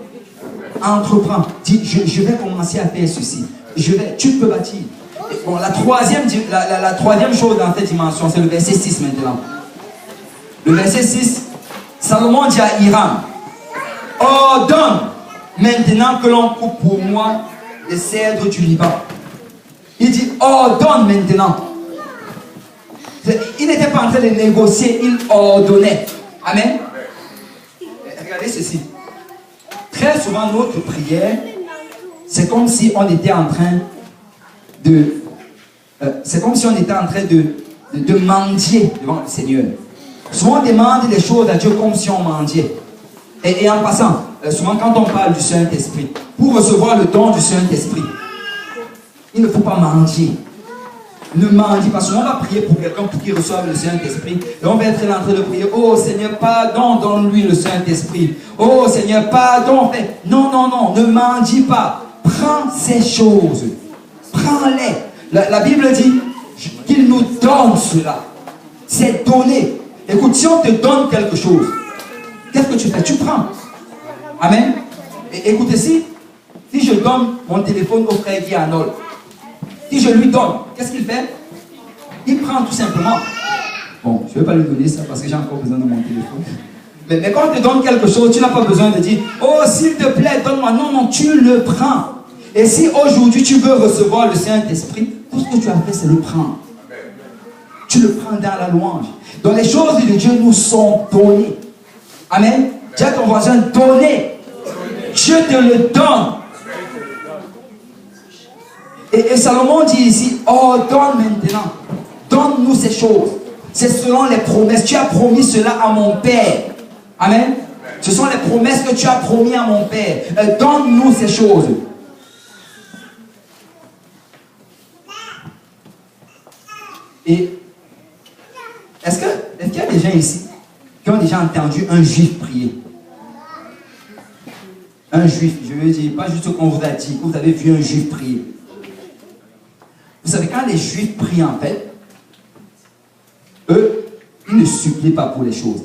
Entreprends. Dis, je vais commencer à faire ceci. Tu peux bâtir. Et bon, la troisième chose dans cette dimension, c'est le verset 6 maintenant. Le verset 6, Salomon dit à Hiram, ordonne maintenant que l'on coupe pour moi les cèdres du Liban. Il dit, ordonne maintenant. Il n'était pas en train de négocier, il ordonnait. Amen. Regardez ceci. Très souvent, notre prière, c'est comme si on était en train de... c'est comme si on était en train de mendier devant le Seigneur. Souvent, on demande des choses à Dieu comme si on mendiait. Et en passant, souvent quand on parle du Saint-Esprit, pour recevoir le don du Saint-Esprit, il ne faut pas mendier. Ne mendie pas. Souvent, on va prier pour quelqu'un pour qu'il reçoive le Saint-Esprit. Et on va être en train de prier. Oh Seigneur, pardon, donne-lui le Saint-Esprit. Oh Seigneur, pardon. Non, non, non, ne mendie pas. Prends ces choses. Prends-les. La Bible dit qu'il nous donne cela. C'est donné. Écoute, si on te donne quelque chose, qu'est-ce que tu fais? Tu prends. Amen. Et écoutez, si je donne mon téléphone au frère qui est à Nol, si je lui donne, qu'est-ce qu'il fait? Il prend tout simplement. Bon, je ne vais pas lui donner ça parce que j'ai encore besoin de mon téléphone. Mais quand on te donne quelque chose, tu n'as pas besoin de dire, oh s'il te plaît, donne-moi. Non, non, tu le prends. Et si aujourd'hui tu veux recevoir le Saint-Esprit, tout ce que tu as fait, c'est le prendre. Tu le prends dans la louange. Donc les choses de Dieu nous sont données. Amen. Dis à ton voisin, donner. Dieu te le donne. Et Salomon dit ici, ordonne maintenant. Donne-nous ces choses. C'est selon les promesses. Tu as promis cela à mon Père. Amen. Ce sont les promesses que tu as promis à mon Père. Donne-nous ces choses. Et est-ce qu'il y a des gens ici qui ont déjà entendu un juif prier? un juif, je veux dire, pas juste ce qu'on vous a dit, que vous avez vu un juif prier. Vous savez, quand les juifs prient en fait, eux, ils ne supplient pas pour les choses.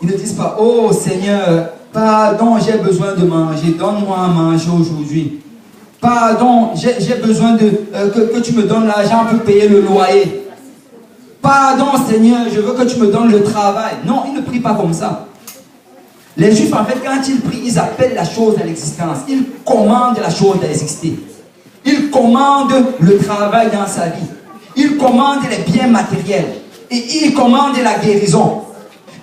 Ils ne disent pas, oh Seigneur, pardon, j'ai besoin de manger, donne-moi à manger aujourd'hui. Pardon, j'ai besoin que tu me donnes l'argent pour payer le loyer. Pardon Seigneur, je veux que tu me donnes le travail. Non, ils ne prient pas comme ça. Les Juifs, en fait, quand ils prient, ils appellent la chose à l'existence. Ils commandent la chose à exister. Ils commandent le travail dans sa vie. Ils commandent les biens matériels. Et ils commandent la guérison.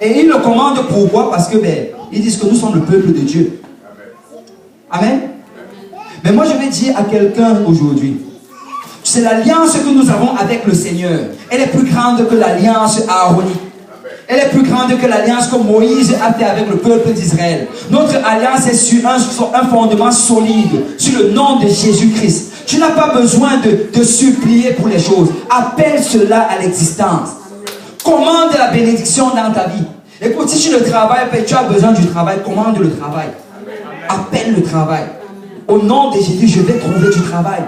Et ils le commandent pourquoi? Parce que, ils disent que nous sommes le peuple de Dieu. Amen. Mais moi, je vais dire à quelqu'un aujourd'hui, c'est l'alliance que nous avons avec le Seigneur. Elle est plus grande que l'alliance aaronique. Elle est plus grande que l'alliance que Moïse a fait avec le peuple d'Israël. Notre alliance est sur un fondement solide, sur le nom de Jésus-Christ. Tu n'as pas besoin de supplier pour les choses. Appelle cela à l'existence. Commande la bénédiction dans ta vie. Écoute, si tu ne travailles pas et tu as besoin du travail, commande le travail. Appelle le travail. Au nom de Jésus, je vais trouver du travail.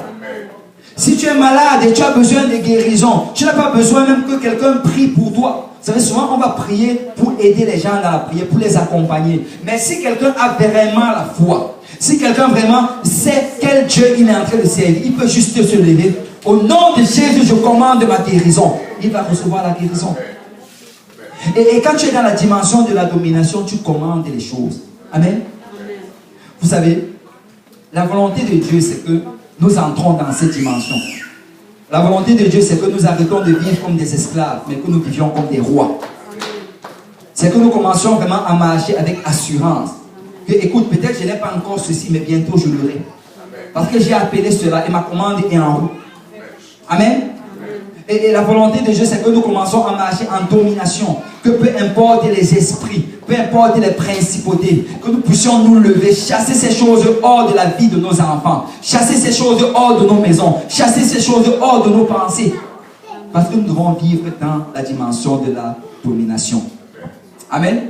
Si tu es malade et tu as besoin de guérison, tu n'as pas besoin même que quelqu'un prie pour toi. Vous savez, souvent on va prier pour aider les gens dans la prière, pour les accompagner. Mais si quelqu'un a vraiment la foi, si quelqu'un vraiment sait quel Dieu il est en train de servir, il peut juste se lever. Au nom de Jésus, je commande ma guérison. Il va recevoir la guérison. Et quand tu es dans la dimension de la domination, tu commandes les choses. Amen. Vous savez, la volonté de Dieu, c'est que nous entrons dans cette dimension. La volonté de Dieu, c'est que nous arrêtons de vivre comme des esclaves, mais que nous vivions comme des rois. C'est que nous commencions vraiment à marcher avec assurance. Que, écoute, peut-être je n'ai pas encore ceci, mais bientôt je l'aurai. Parce que j'ai appelé cela et ma commande est en route. Amen. Et la volonté de Dieu, c'est que nous commençons à marcher en domination. Que peu importe les esprits, peu importe les principautés, que nous puissions nous lever, chasser ces choses hors de la vie de nos enfants, chasser ces choses hors de nos maisons, chasser ces choses hors de nos pensées. Parce que nous devons vivre dans la dimension de la domination. Amen.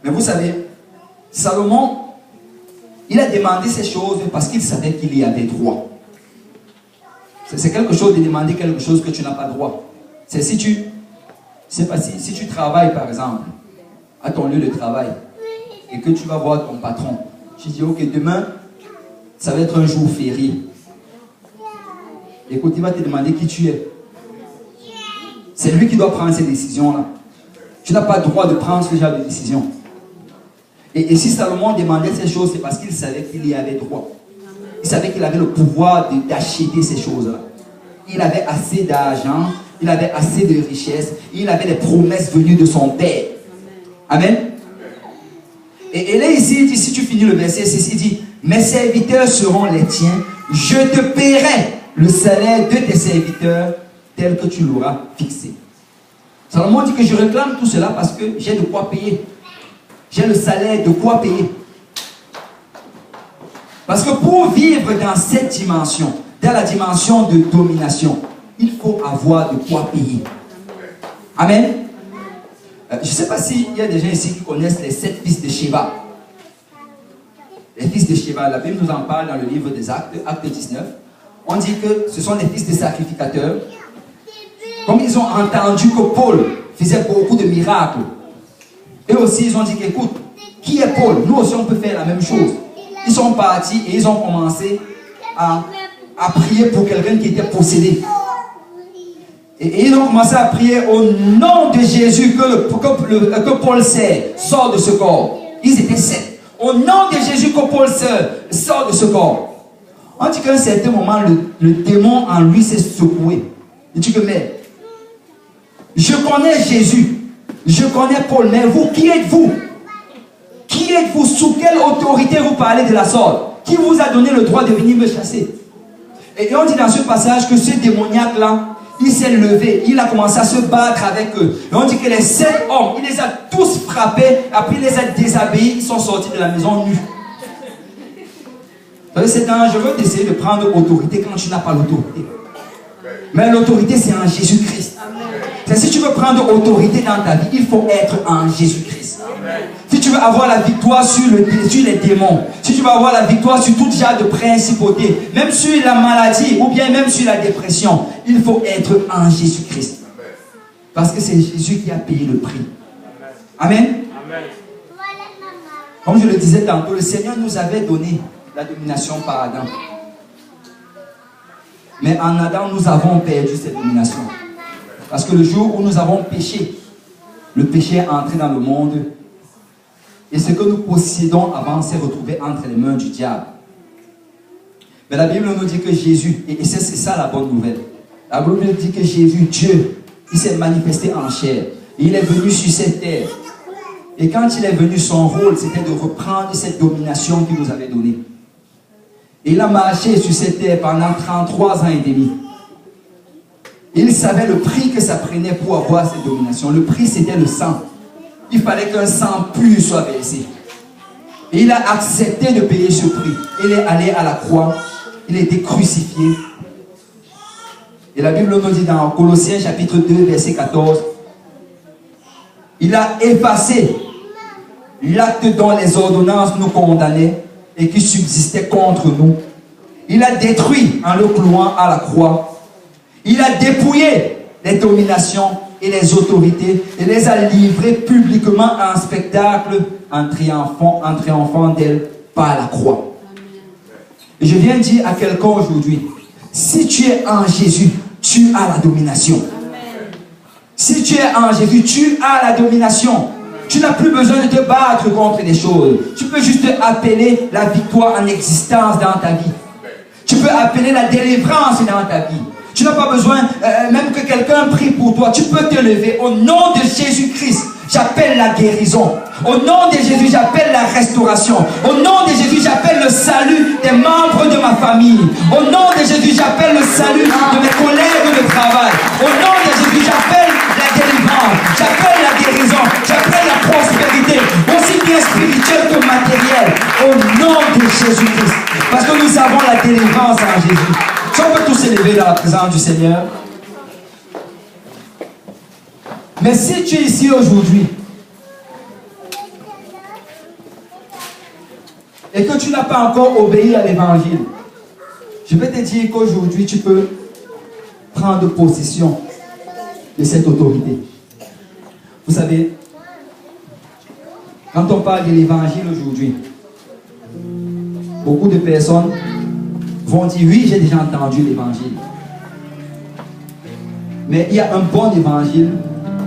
Mais vous savez, Salomon, il a demandé ces choses parce qu'il savait qu'il y avait droit. C'est quelque chose de demander quelque chose que tu n'as pas droit. C'est si tu, si tu travailles par exemple à ton lieu de travail et que tu vas voir ton patron, tu dis ok, demain ça va être un jour férié. Écoute, il va te demander qui tu es. C'est lui qui doit prendre ces décisions-là. Tu n'as pas le droit de prendre ce genre de décision. Et si Salomon demandait ces choses, c'est parce qu'il savait qu'il y avait droit. Il savait qu'il avait le pouvoir d'acheter ces choses-là. Il avait assez d'argent, il avait assez de richesses, il avait les promesses venues de son Père. Amen. Et là ici, il dit, si tu finis le verset 6, il dit, mes serviteurs seront les tiens, je te paierai le salaire de tes serviteurs tel que tu l'auras fixé. Salomon dit que je réclame tout cela parce que j'ai de quoi payer. J'ai le salaire de quoi payer. Parce que pour vivre dans cette dimension, dans la dimension de domination, il faut avoir de quoi payer. Amen. Je ne sais pas s'il y a des gens ici qui connaissent les 7 fils de Sheba. Les fils de Sheba, la Bible nous en parle dans le livre des Actes, Acte 19. On dit que ce sont les fils des sacrificateurs. Comme ils ont entendu que Paul faisait beaucoup de miracles, eux aussi ils ont dit qu'écoute, qui est Paul? Nous aussi on peut faire la même chose. Ils sont partis et ils ont commencé à prier pour quelqu'un qui était possédé. Et ils ont commencé à prier au nom de Jésus que Paul sort de ce corps. Ils étaient 7. Au nom de Jésus que Paul sort de ce corps. On dit qu'à un certain moment, le démon en lui s'est secoué. Il dit que mais je connais Jésus, je connais Paul, mais vous, qui êtes-vous? Qui êtes-vous? Sous quelle autorité vous parlez de la sorte? Qui vous a donné le droit de venir me chasser? Et on dit dans ce passage que ce démoniaque-là, il s'est levé, il a commencé à se battre avec eux. Et on dit que les 7 hommes, il les a tous frappés, après il les a déshabillés, ils sont sortis de la maison nus. C'est dangereux d'essayer de prendre autorité quand tu n'as pas l'autorité. Mais l'autorité, c'est en Jésus-Christ. Si tu veux prendre autorité dans ta vie, il faut être en Jésus-Christ. Si tu veux avoir la victoire sur les démons, si tu veux avoir la victoire sur tout genre de principauté, même sur la maladie ou bien même sur la dépression, il faut être en Jésus-Christ. Parce que c'est Jésus qui a payé le prix. Amen. Comme je le disais tantôt, le Seigneur nous avait donné la domination par Adam. Mais en Adam, nous avons perdu cette domination. Parce que le jour où nous avons péché, le péché est entré dans le monde. Et ce que nous possédons avant s'est retrouvé entre les mains du diable. Mais la Bible nous dit que Jésus, et c'est ça la bonne nouvelle. La Bible nous dit que Jésus, Dieu, il s'est manifesté en chair. Et il est venu sur cette terre. Et quand il est venu, son rôle, c'était de reprendre cette domination qu'il nous avait donnée. Et il a marché sur cette terre pendant 33 ans et demi. Il savait le prix que ça prenait pour avoir cette domination. Le prix, c'était le sang. Il fallait qu'un sang pur soit versé. Et il a accepté de payer ce prix. Il est allé à la croix. Il a été crucifié. Et la Bible nous dit dans Colossiens chapitre 2, verset 14, il a effacé l'acte dont les ordonnances nous condamnaient et qui subsistait contre nous. Il a détruit en le clouant à la croix. Il a dépouillé les dominations et les autorités et les a livrées publiquement en spectacle en triomphant d'elles par la croix. Et je viens dire à quelqu'un aujourd'hui, si tu es en Jésus, tu as la domination. Si tu es en Jésus, tu as la domination. Tu n'as plus besoin de te battre contre les choses. Tu peux juste appeler la victoire en existence dans ta vie. Tu peux appeler la délivrance dans ta vie. Tu n'as pas besoin même que quelqu'un prie pour toi. Tu peux te lever. Au nom de Jésus-Christ, j'appelle la guérison. Au nom de Jésus, j'appelle la restauration. Au nom de Jésus, j'appelle le salut des membres de ma famille. Au nom de Jésus, j'appelle le salut de mes collègues de travail. Au nom de Jésus, j'appelle la délivrance. J'appelle la guérison. J'appelle la prospérité, aussi bien spirituelle que matérielle. Au nom de Jésus-Christ. Parce que nous avons la délivrance en Jésus. Si on peut tous s'élever dans la présence du Seigneur. Mais si tu es ici aujourd'hui et que tu n'as pas encore obéi à l'évangile, je vais te dire qu'aujourd'hui tu peux prendre possession de cette autorité. Vous savez, quand on parle de l'évangile aujourd'hui, beaucoup de personnes vont dire oui, j'ai déjà entendu l'évangile. Mais il y a un bon évangile,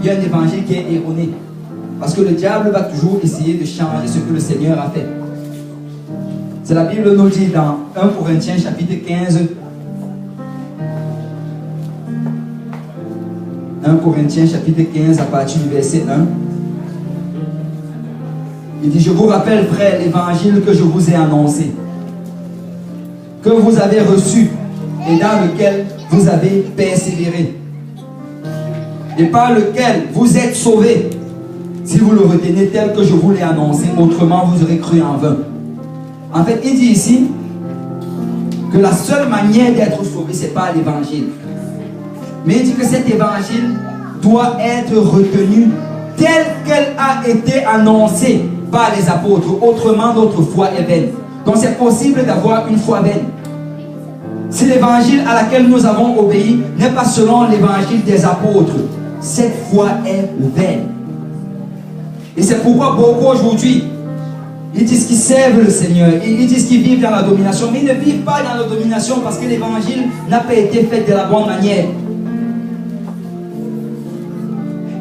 il y a un évangile qui est erroné. Parce que le diable va toujours essayer de changer ce que le Seigneur a fait. C'est la Bible nous dit dans 1 Corinthiens chapitre 15. 1 Corinthiens chapitre 15 à partir du verset 1. Il dit, je vous rappelle, frère, l'évangile que je vous ai annoncé, que vous avez reçu et dans lequel vous avez persévéré, et par lequel vous êtes sauvés, si vous le retenez tel que je vous l'ai annoncé, autrement vous aurez cru en vain. En fait, il dit ici que la seule manière d'être sauvé, c'est par l'évangile. Mais il dit que cet évangile doit être retenu tel qu'elle a été annoncée par les apôtres. Autrement, notre foi est vaine. Donc c'est possible d'avoir une foi vaine. Si l'évangile à laquelle nous avons obéi n'est pas selon l'évangile des apôtres, cette foi est vaine. Et c'est pourquoi beaucoup aujourd'hui, ils disent qu'ils servent le Seigneur, ils disent qu'ils vivent dans la domination, mais ils ne vivent pas dans la domination parce que l'évangile n'a pas été fait de la bonne manière.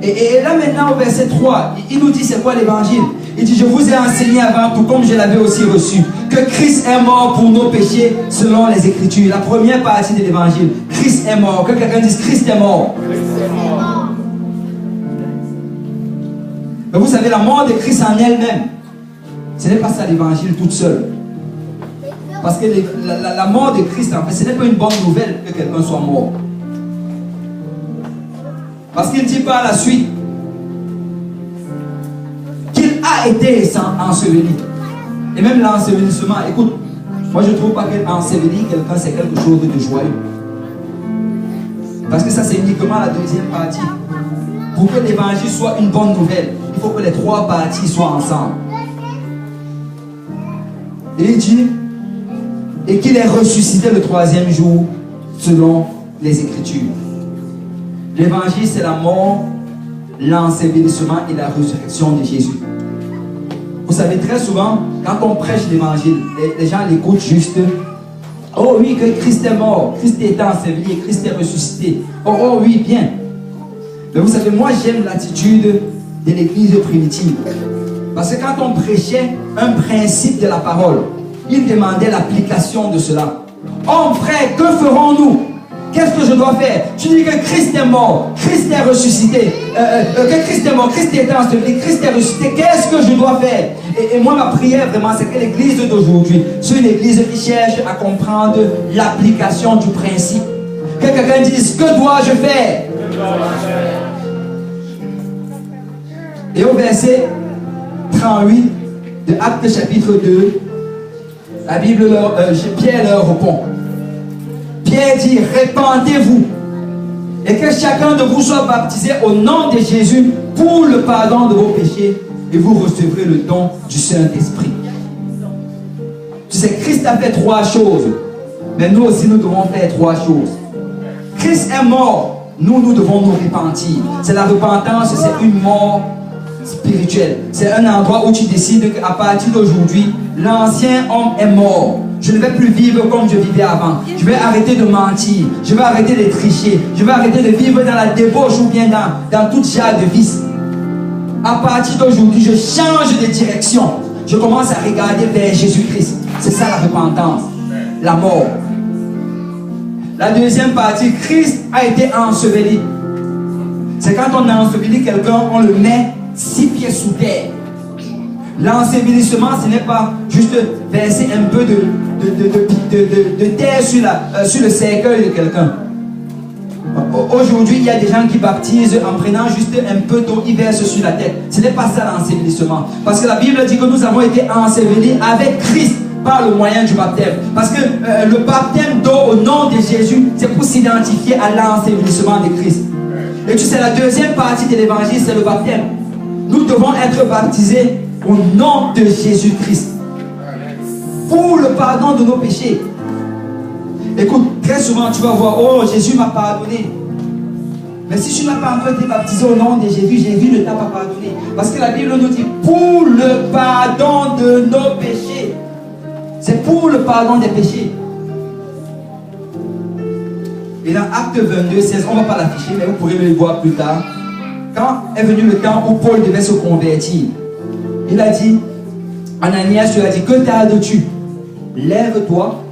Et là maintenant au verset 3, il nous dit c'est quoi l'évangile? Il dit, je vous ai enseigné avant tout, comme je l'avais aussi reçu, que Christ est mort pour nos péchés selon les Écritures. La première partie de l'évangile, Christ est mort. Que quelqu'un dise, Christ est mort. Christ est mort. Mais vous savez, la mort de Christ en elle-même, ce n'est pas ça l'évangile toute seule. Parce que la mort de Christ, en fait, ce n'est pas une bonne nouvelle que quelqu'un soit mort. Parce qu'il dit par la suite qu'il a été enseveli. Et même l'ensevelissement, écoute, moi je ne trouve pas qu'ensevelir quelqu'un c'est quelque chose de joyeux. Parce que ça c'est uniquement la deuxième partie. pour que l'évangile soit une bonne nouvelle, il faut que les trois parties soient ensemble. Et il dit, et qu'il est ressuscité le troisième jour, selon les Écritures. L'évangile, c'est la mort, l'ensevelissement et la résurrection de Jésus. Vous savez, très souvent, quand on prêche l'évangile, les gens l'écoutent juste. Oh oui, que Christ est mort, Christ est enseveli, Christ est ressuscité. Oh oui, bien. Mais vous savez, moi j'aime l'attitude de l'église primitive. Parce que quand on prêchait un principe de la parole, il demandait l'application de cela. Oh frère, que ferons-nous? Qu'est-ce que je dois faire? Tu dis que Christ est mort, Christ est ressuscité, que Christ est mort, Christ est enseveli, Christ est ressuscité. Qu'est-ce que je dois faire? Et moi, ma prière vraiment, c'est que l'église d'aujourd'hui soit une église qui cherche à comprendre l'application du principe. Que quelqu'un dise, que dois-je faire? Et au verset 38 de Actes chapitre 2, la Bible, Pierre leur répond. Pierre dit, répandez-vous et que chacun de vous soit baptisé au nom de Jésus pour le pardon de vos péchés et vous recevrez le don du Saint-Esprit. Tu sais, Christ a fait trois choses, mais nous aussi nous devons faire trois choses. Christ est mort, nous devons nous repentir. C'est la repentance, c'est une mort spirituelle. C'est un endroit où tu décides qu'à partir d'aujourd'hui, l'ancien homme est mort. Je ne vais plus vivre comme je vivais avant. Je vais arrêter de mentir. Je vais arrêter de tricher. Je vais arrêter de vivre dans la débauche ou bien dans toute genre de vice. À partir d'aujourd'hui, je change de direction. Je commence à regarder vers Jésus-Christ. C'est ça la repentance. La mort. La deuxième partie, Christ a été enseveli. C'est quand on a enseveli quelqu'un, on le met 6 pieds sous terre. L'ensevelissement, ce n'est pas juste verser un peu de terre sur le cercueil de quelqu'un. Aujourd'hui, il y a des gens qui baptisent en prenant juste un peu d'eau, ils versent sur la tête. Ce n'est pas ça l'ensevelissement. Parce que la Bible dit que nous avons été ensevelis avec Christ par le moyen du baptême. Parce que le baptême d'eau au nom de Jésus, c'est pour s'identifier à l'ensevelissement de Christ. Et tu sais, la deuxième partie de l'évangile, c'est le baptême. Nous devons être baptisés au nom de Jésus-Christ pour le pardon de nos péchés. Écoute, très souvent tu vas voir, oh Jésus m'a pardonné. Mais si tu n'as pas encore été baptisé au nom de Jésus, Jésus ne t'a pas pardonné. Parce que la Bible nous dit pour le pardon de nos péchés. C'est pour le pardon des péchés. Et dans Acte 22, 16, on ne va pas l'afficher, mais vous pourrez le voir plus tard. Quand est venu le temps où Paul devait se convertir, il a dit, Ananias lui a dit, que tardes-tu? Lève-toi,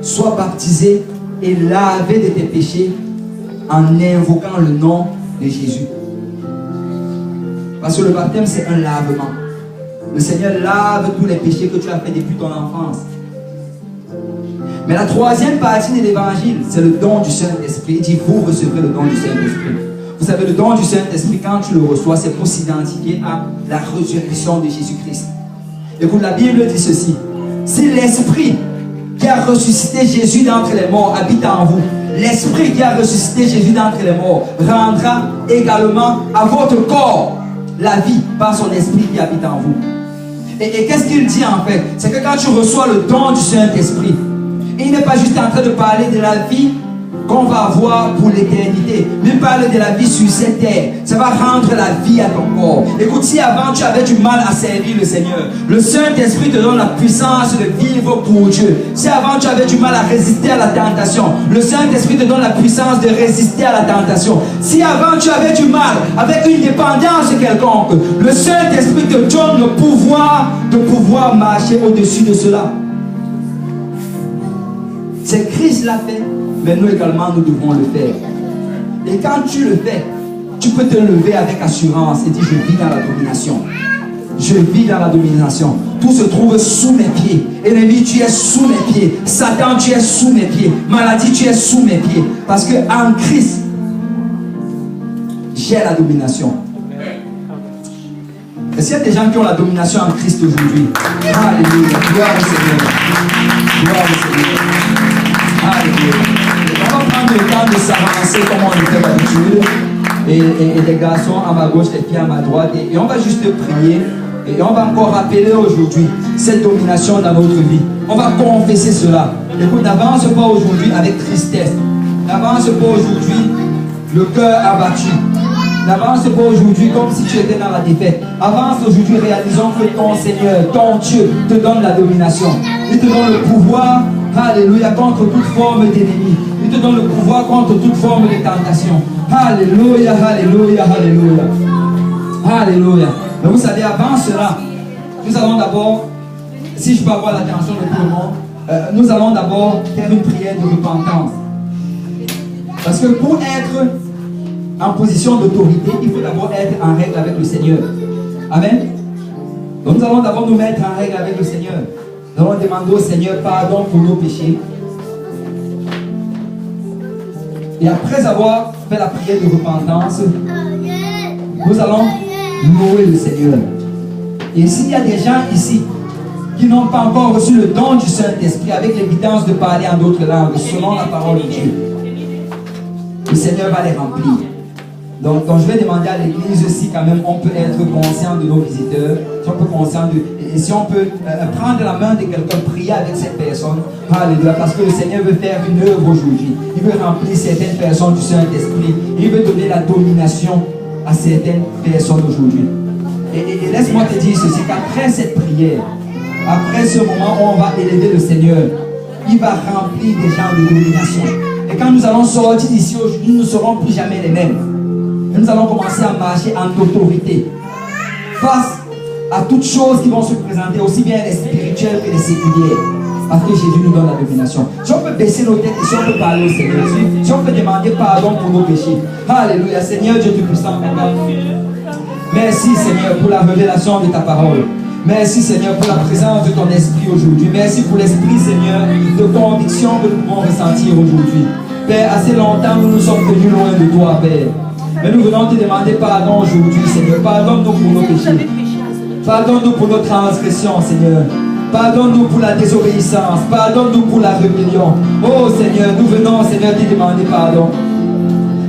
sois baptisé et lavé de tes péchés en invoquant le nom de Jésus. Parce que le baptême, c'est un lavement. Le Seigneur lave tous les péchés que tu as fait depuis ton enfance. Mais la troisième partie de l'évangile, c'est le don du Saint-Esprit. Il dit, vous recevrez le don du Saint-Esprit. Vous savez, le don du Saint-Esprit, quand tu le reçois, c'est pour s'identifier à la résurrection de Jésus-Christ. Écoute, la Bible dit ceci. Si l'Esprit qui a ressuscité Jésus d'entre les morts habite en vous, l'Esprit qui a ressuscité Jésus d'entre les morts rendra également à votre corps la vie par son Esprit qui habite en vous. Et qu'est-ce qu'il dit en fait? C'est que quand tu reçois le don du Saint-Esprit, il n'est pas juste en train de parler de la vie qu'on va avoir pour l'éternité, mais parle de la vie sur cette terre. Ça va rendre la vie à ton corps. Écoute, si avant tu avais du mal à servir le Seigneur, le Saint-Esprit te donne la puissance de vivre pour Dieu. Si avant tu avais du mal à résister à la tentation, le Saint-Esprit te donne la puissance de résister à la tentation. Si avant tu avais du mal avec une dépendance quelconque, le Saint-Esprit te donne le pouvoir de pouvoir marcher au-dessus de cela. C'est Christ l'a fait, mais nous également nous devons le faire. Et quand tu le fais, tu peux te lever avec assurance et dire, je vis dans la domination. Je vis dans la domination. Tout se trouve sous mes pieds. Ennemi, tu es sous mes pieds. Satan, tu es sous mes pieds. Maladie, tu es sous mes pieds. Parce que en Christ, j'ai la domination. Est-ce qu'il y a des gens qui ont la domination en Christ aujourd'hui? Alléluia. Gloire au Seigneur. Gloire au Seigneur. Alléluia. On va prendre le temps de s'avancer comme on le fait d'habitude. et les garçons à ma gauche, les filles à ma droite. Et on va juste prier. Et on va encore rappeler aujourd'hui cette domination dans notre vie. On va confesser cela. Écoute, n'avance pas aujourd'hui avec tristesse. N'avance pas aujourd'hui le cœur abattu. N'avance pas aujourd'hui comme si tu étais dans la défaite. Avance aujourd'hui réalisant que ton Seigneur, ton Dieu te donne la domination. Il te donne le pouvoir, alléluia, contre toute forme d'ennemi. Il te donne le pouvoir contre toute forme de tentation. Alléluia, alléluia, alléluia. Alléluia. Mais vous savez, avant cela, nous allons d'abord, si je peux avoir l'attention de tout le monde, nous allons d'abord faire une prière de repentance. Parce que pour être en position d'autorité, il faut d'abord être en règle avec le Seigneur. Amen. Donc nous allons d'abord nous mettre en règle avec le Seigneur. Nous allons demander au Seigneur pardon pour nos péchés. Et après avoir fait la prière de repentance, nous allons louer le Seigneur. Et s'il y a des gens ici qui n'ont pas encore reçu le don du Saint-Esprit avec l'évidence de parler en d'autres langues, selon la parole de Dieu, le Seigneur va les remplir. Donc je vais demander à l'église si quand même on peut être conscient de nos visiteurs, si on peut conscient et si on peut prendre la main de quelqu'un, prier avec cette personne. Alléluia, parce que le Seigneur veut faire une œuvre aujourd'hui. Il veut remplir certaines personnes du Saint-Esprit. Il veut donner la domination à certaines personnes aujourd'hui. Et laisse-moi te dire ceci, qu'après cette prière, après ce moment où on va élever le Seigneur, il va remplir des gens de domination. Et quand nous allons sortir d'ici aujourd'hui, nous ne serons plus jamais les mêmes. Et nous allons commencer à marcher en autorité face à toutes choses qui vont se présenter, aussi bien les spirituelles que les séculières. Parce que Jésus nous donne la domination. Si on peut baisser nos têtes et si on peut parler au Seigneur, si on peut demander pardon pour nos péchés. Alléluia, Seigneur Dieu Tout-Puissant. Merci Seigneur pour la révélation de ta parole. Merci Seigneur pour la présence de ton esprit aujourd'hui. Merci pour l'esprit Seigneur de conviction que nous pouvons ressentir aujourd'hui. Père, assez longtemps nous nous sommes tenus loin de toi, Père. Mais nous venons te demander pardon aujourd'hui, Seigneur. Pardonne-nous pour nos péchés. Pardonne-nous pour nos transgressions, Seigneur. Pardonne-nous pour la désobéissance. Pardonne-nous pour la rébellion. Oh Seigneur, nous venons, Seigneur, te demander pardon.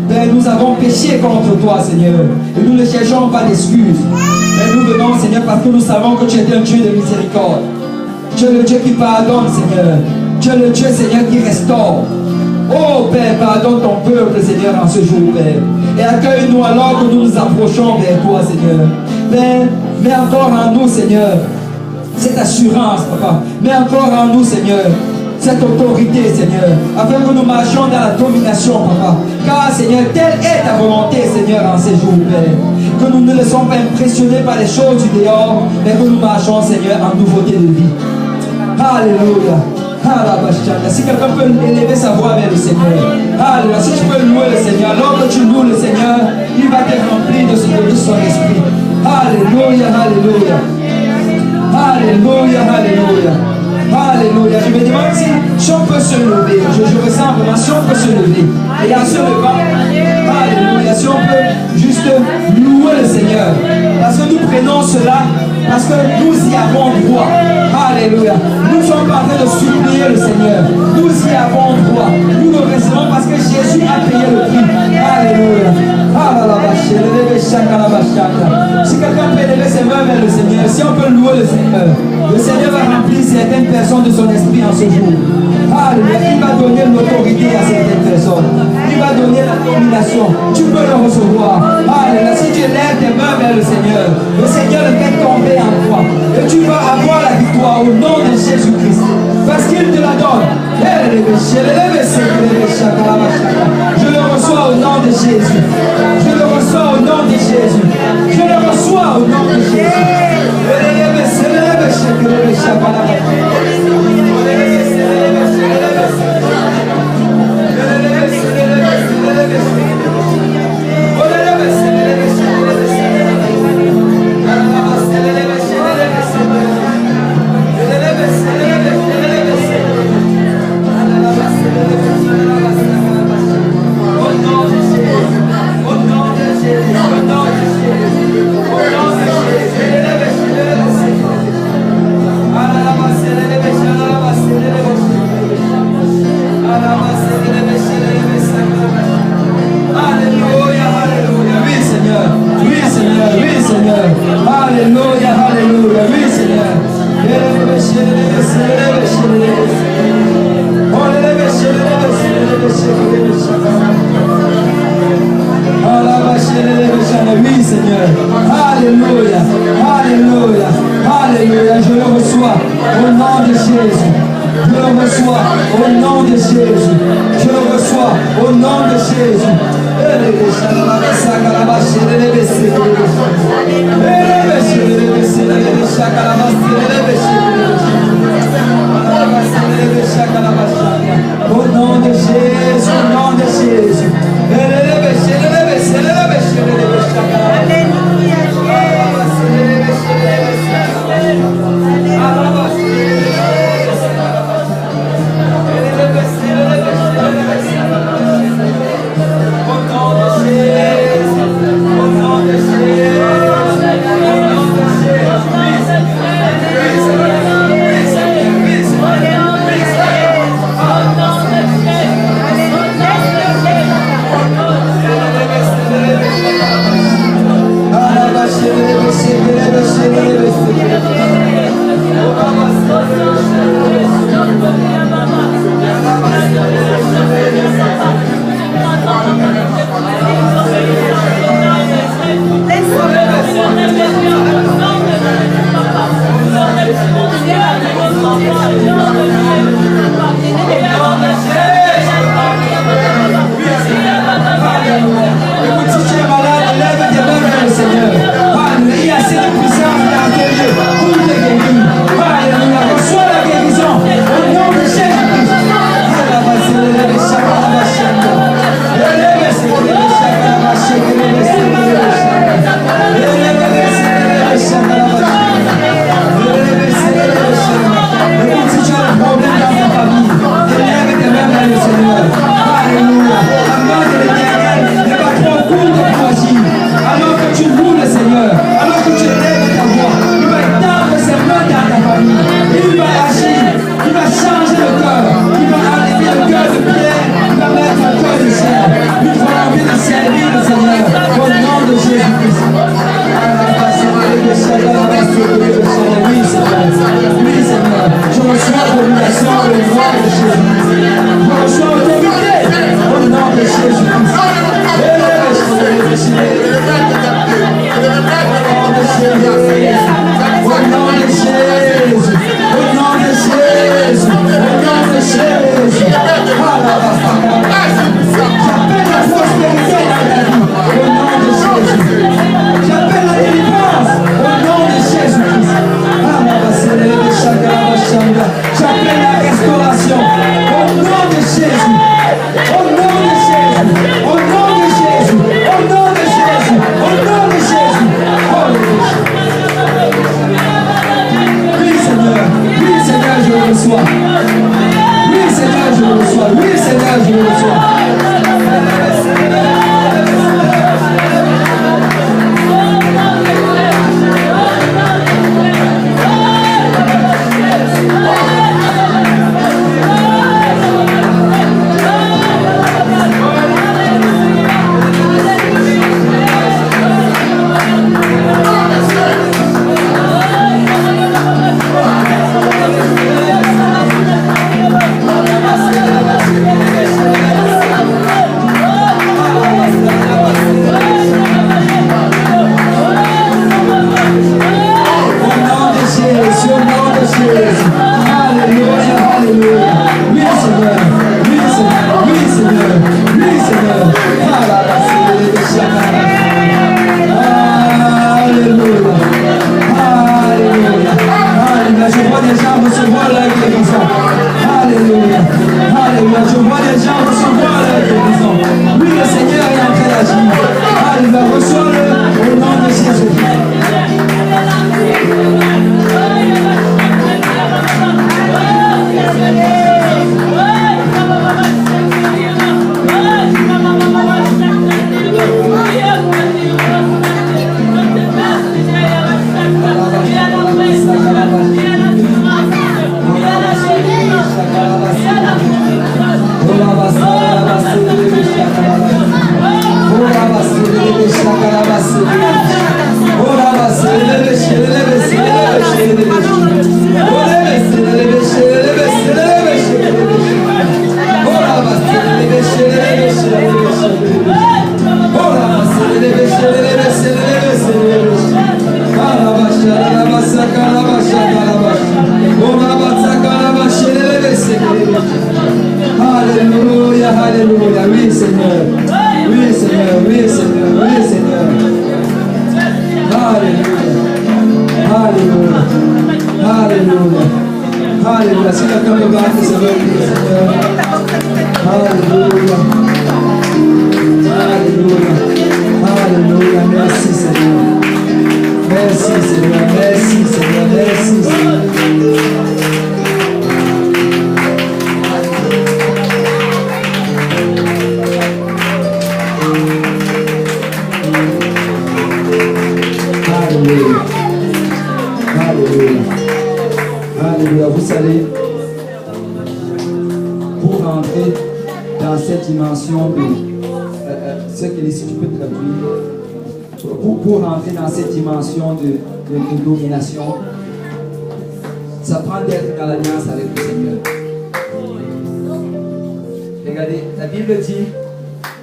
Père, nous avons péché contre toi, Seigneur. Et nous ne cherchons pas d'excuses. Mais nous venons, Seigneur, parce que nous savons que tu es un Dieu de miséricorde. Tu es le Dieu qui pardonne, Seigneur. Tu es le Dieu, Seigneur, qui restaure. Oh Père, pardonne ton peuple, Seigneur, en ce jour, Père. Et accueille-nous alors que nous nous approchons vers toi, Seigneur. Père, mets encore en nous, Seigneur, cette assurance, Papa. Mets encore en nous, Seigneur, cette autorité, Seigneur, afin que nous marchions dans la domination, Papa. Car, Seigneur, telle est ta volonté, Seigneur, en ces jours, Père. Que nous ne nous laissons pas impressionner par les choses du dehors, mais que nous marchons, Seigneur, en nouveauté de vie. Alléluia. Si quelqu'un peut élever sa voix vers le Seigneur, alléluia. Si tu peux louer le Seigneur, alors que tu loues le Seigneur, il va te remplir de son esprit. Alléluia, alléluia. Alléluia, alléluia. Alléluia. Je me demande si on peut se lever. Je ressens vraiment si on peut se lever. Et en se levant, alléluia, si on peut juste louer le Seigneur. Parce que nous prenons cela, parce que nous y avons droit. Alléluia. Nous sommes en train de supplier le Seigneur. Nous y avons droit. Nous le recevons parce que Jésus a payé le prix. Alléluia. Si quelqu'un peut élever ses mains vers le Seigneur, si on peut louer le Seigneur va remplir certaines personnes de son esprit en ce jour. Alléluia. Il va donner l'autorité à certaines personnes. Il va donner la domination. Tu peux le recevoir. Alléluia. Si tu lèves tes mains vers le Seigneur le fait tomber en toi. Et tu vas avoir la victoire au nom de Jésus-Christ. Parce qu'il te la donne. Je le reçois au nom de Jésus. Je le reçois au nom de Jésus. Je le reçois au nom de Jésus. Au Alléluia, alléluia. Oui, Seigneur. Oui, Seigneur. Alléluia, alléluia, alléluia. Je le reçois au nom de Jésus. Je le reçois au nom de Jésus. Je le reçois au nom de Jésus. Au nom de Jésus, au nom de Jésus. Alléluia, alléluia. Oui, Seigneur. Oui, Seigneur. Oui, Seigneur. Oui, Seigneur. Alléluia. Alléluia. Alléluia. Alléluia. Si quelqu'un peut battre, c'est vrai, Seigneur. Alléluia. Alléluia. Alléluia. Merci, Seigneur. Merci, Seigneur. Merci, Seigneur. Merci, Seigneur. Alléluia. Alléluia. Alléluia. Vous savez, pour rentrer dans cette dimension de ce que si tu peux traduire, pour rentrer dans cette dimension de domination, ça prend d'être dans l'alliance avec le Seigneur. Regardez, la Bible dit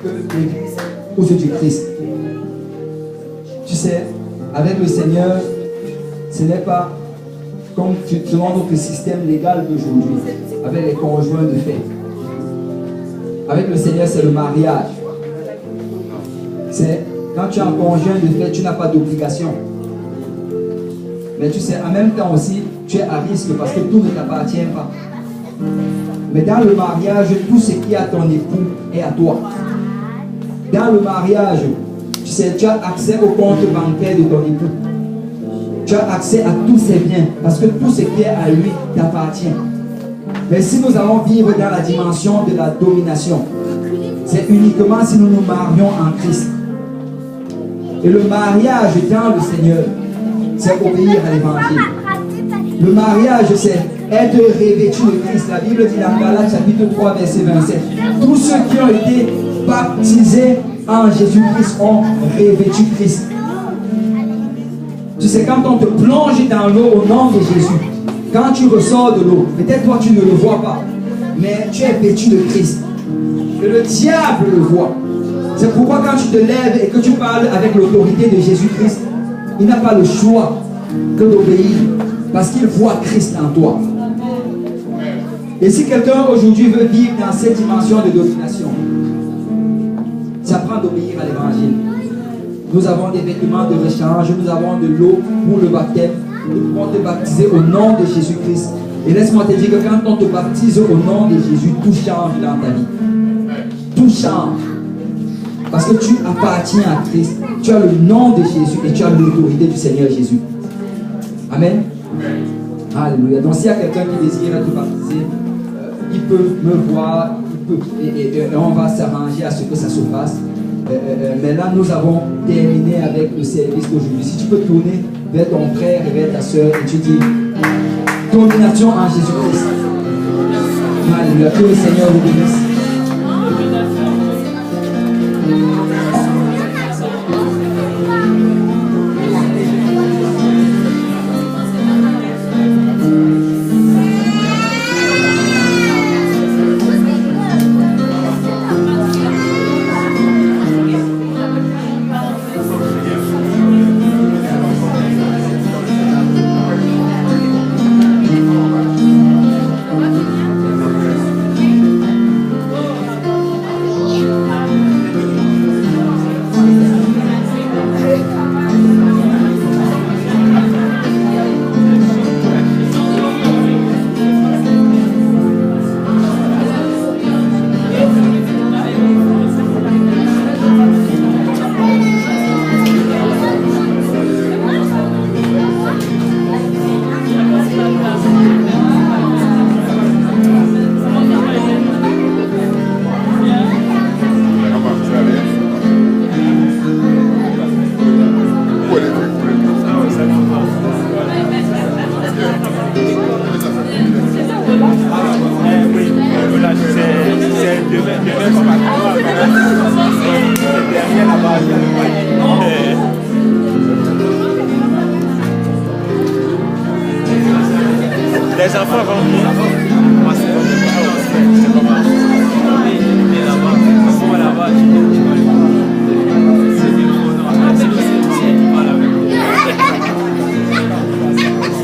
que l'Église pousse du Christ. Tu sais, avec le Seigneur, ce n'est pas comme selon notre système légal d'aujourd'hui, avec les conjoints de fait. Avec le Seigneur, c'est le mariage. C'est quand tu es en conjoint de fait, tu n'as pas d'obligation. Mais tu sais, en même temps aussi, tu es à risque parce que tout ne t'appartient pas. Mais dans le mariage, tout ce qui est à ton époux est à toi. Dans le mariage, tu sais, tu as accès au compte bancaire de ton époux. Tu as accès à tous ses biens parce que tout ce qui est à lui t'appartient. Mais si nous allons vivre dans la dimension de la domination, c'est uniquement si nous nous marions en Christ. Et le mariage dans le Seigneur, c'est obéir à l'évangile. Le mariage, c'est être revêtu de Christ. La Bible dit dans Galates chapitre 3, verset 27. Tous ceux qui ont été baptisés en Jésus-Christ ont revêtu Christ. Tu sais, quand on te plonge dans l'eau au nom de Jésus, quand tu ressors de l'eau, peut-être toi tu ne le vois pas, mais tu es vêtu de Christ. Et le diable le voit. C'est pourquoi quand tu te lèves et que tu parles avec l'autorité de Jésus-Christ, il n'a pas le choix que d'obéir, parce qu'il voit Christ en toi. Et si quelqu'un aujourd'hui veut vivre dans cette dimension de domination, ça prend d'obéir à l'évangile. Nous avons des vêtements de rechange, nous avons de l'eau pour le baptême. Nous pouvons te baptiser au nom de Jésus-Christ. Et laisse-moi te dire que quand on te baptise au nom de Jésus, tout change dans ta vie. Tout change. Parce que tu appartiens à Christ. Tu as le nom de Jésus et tu as l'autorité du Seigneur Jésus. Amen. Alléluia. Donc s'il y a quelqu'un qui désire te baptiser, il peut me voir, et on va s'arranger à ce que ça se fasse. Mais là, nous avons terminé avec le service d'aujourd'hui. Si tu peux tourner vers ton frère et vers ta soeur et tu dis domination en Jésus-Christ. Alléluia. Que le Seigneur vous bénisse. Les enfants vont venir. C'est comment? Là-bas. C'est